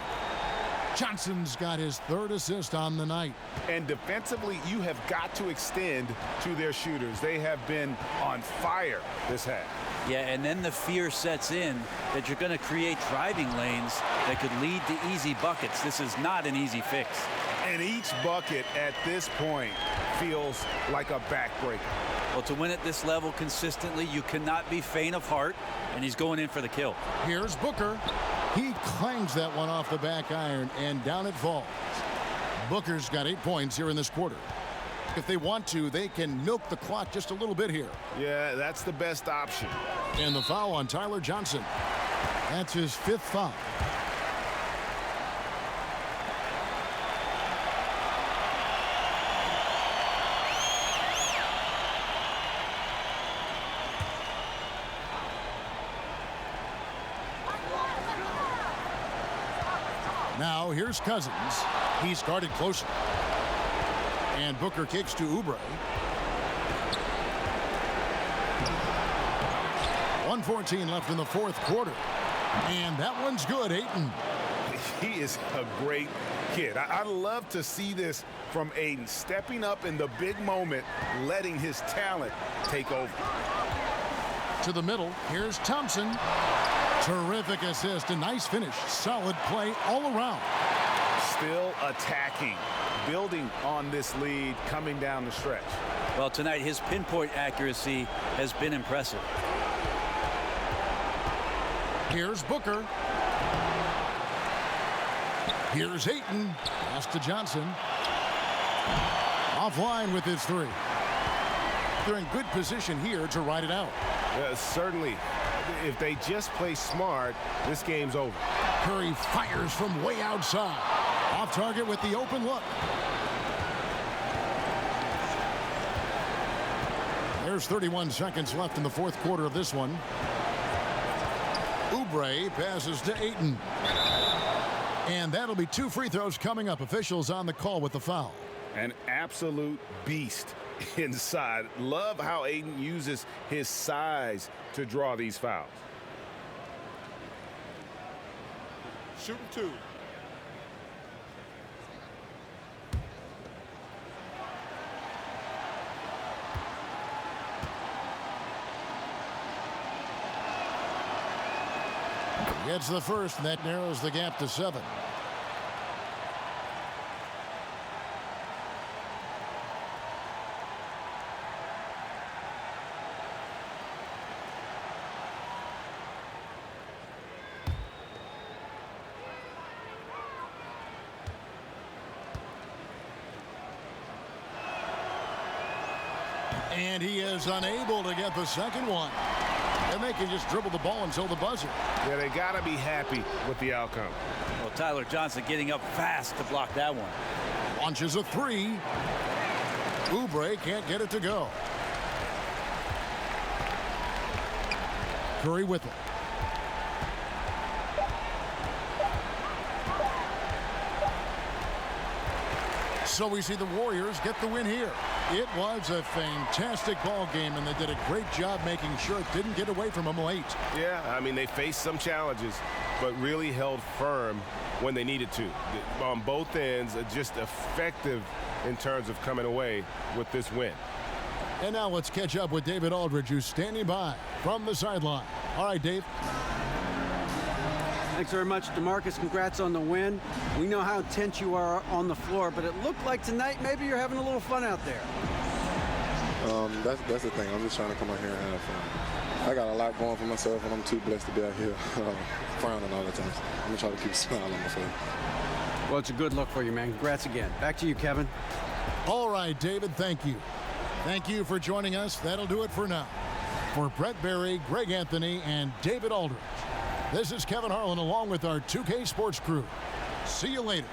Johnson's got his 3rd assist on the night. And defensively, you have got to extend to their shooters. They have been on fire this half. Yeah, and then the fear sets in that you're going to create driving lanes that could lead to easy buckets. This is not an easy fix. And each bucket at this point feels like a backbreaker. Well, to win at this level consistently, you cannot be faint of heart, and he's going in for the kill. Here's Booker. He clangs that one off the back iron, and down it falls. Booker's got 8 points here in this quarter. If they want to, they can milk the clock just a little bit here. Yeah, that's the best option. And the foul on Tyler Johnson. That's his 5th foul. Now here's Cousins. He's guarded closely. And Booker kicks to Oubre. 1:14 left in the 4th quarter. And that one's good, Ayton. He is a great kid. I love to see this from Ayton, stepping up in the big moment, letting his talent take over. To the middle, here's Thompson. Terrific assist, a nice finish. Solid play all around. Still attacking, building on this lead coming down the stretch. Well, tonight his pinpoint accuracy has been impressive. Here's Booker. Here's Ayton. Pass to Johnson. Offline with his 3. They're in good position here to ride it out. Certainly. If they just play smart, this game's over. Curry fires from way outside. Off target with the open look. There's 31 seconds left in the 4th quarter of this one. Oubre passes to Ayton. And that'll be 2 free throws coming up. Officials on the call with the foul. An absolute beast inside. Love how Ayton uses his size to draw these fouls. Shooting 2. Gets the first, and that narrows the gap to 7. And he is unable to get the second one. And they can just dribble the ball until the buzzer. Yeah, they got to be happy with the outcome. Well, Tyler Johnson getting up fast to block that one. Launches a 3. Oubre can't get it to go. Curry with it. So we see the Warriors get the win here. It was a fantastic ball game, and they did a great job making sure it didn't get away from them late. Yeah, I mean, they faced some challenges, but really held firm when they needed to. On both ends, just effective in terms of coming away with this win. And now let's catch up with David Aldridge, who's standing by from the sideline. All right, Dave. Thanks very much, DeMarcus. Congrats on the win. We know how tense you are on the floor, but it looked like tonight maybe you're having a little fun out there. That's the thing. I'm just trying to come out here and have fun. I got a lot going for myself, and I'm too blessed to be out here frowning all the time. I'm going to try to keep a smile on my face. Well, it's a good look for you, man. Congrats again. Back to you, Kevin. All right, David, thank you. Thank you for joining us. That'll do it for now. For Brent Barry, Greg Anthony, and David Aldridge, this is Kevin Harlan along with our 2K Sports crew. See you later.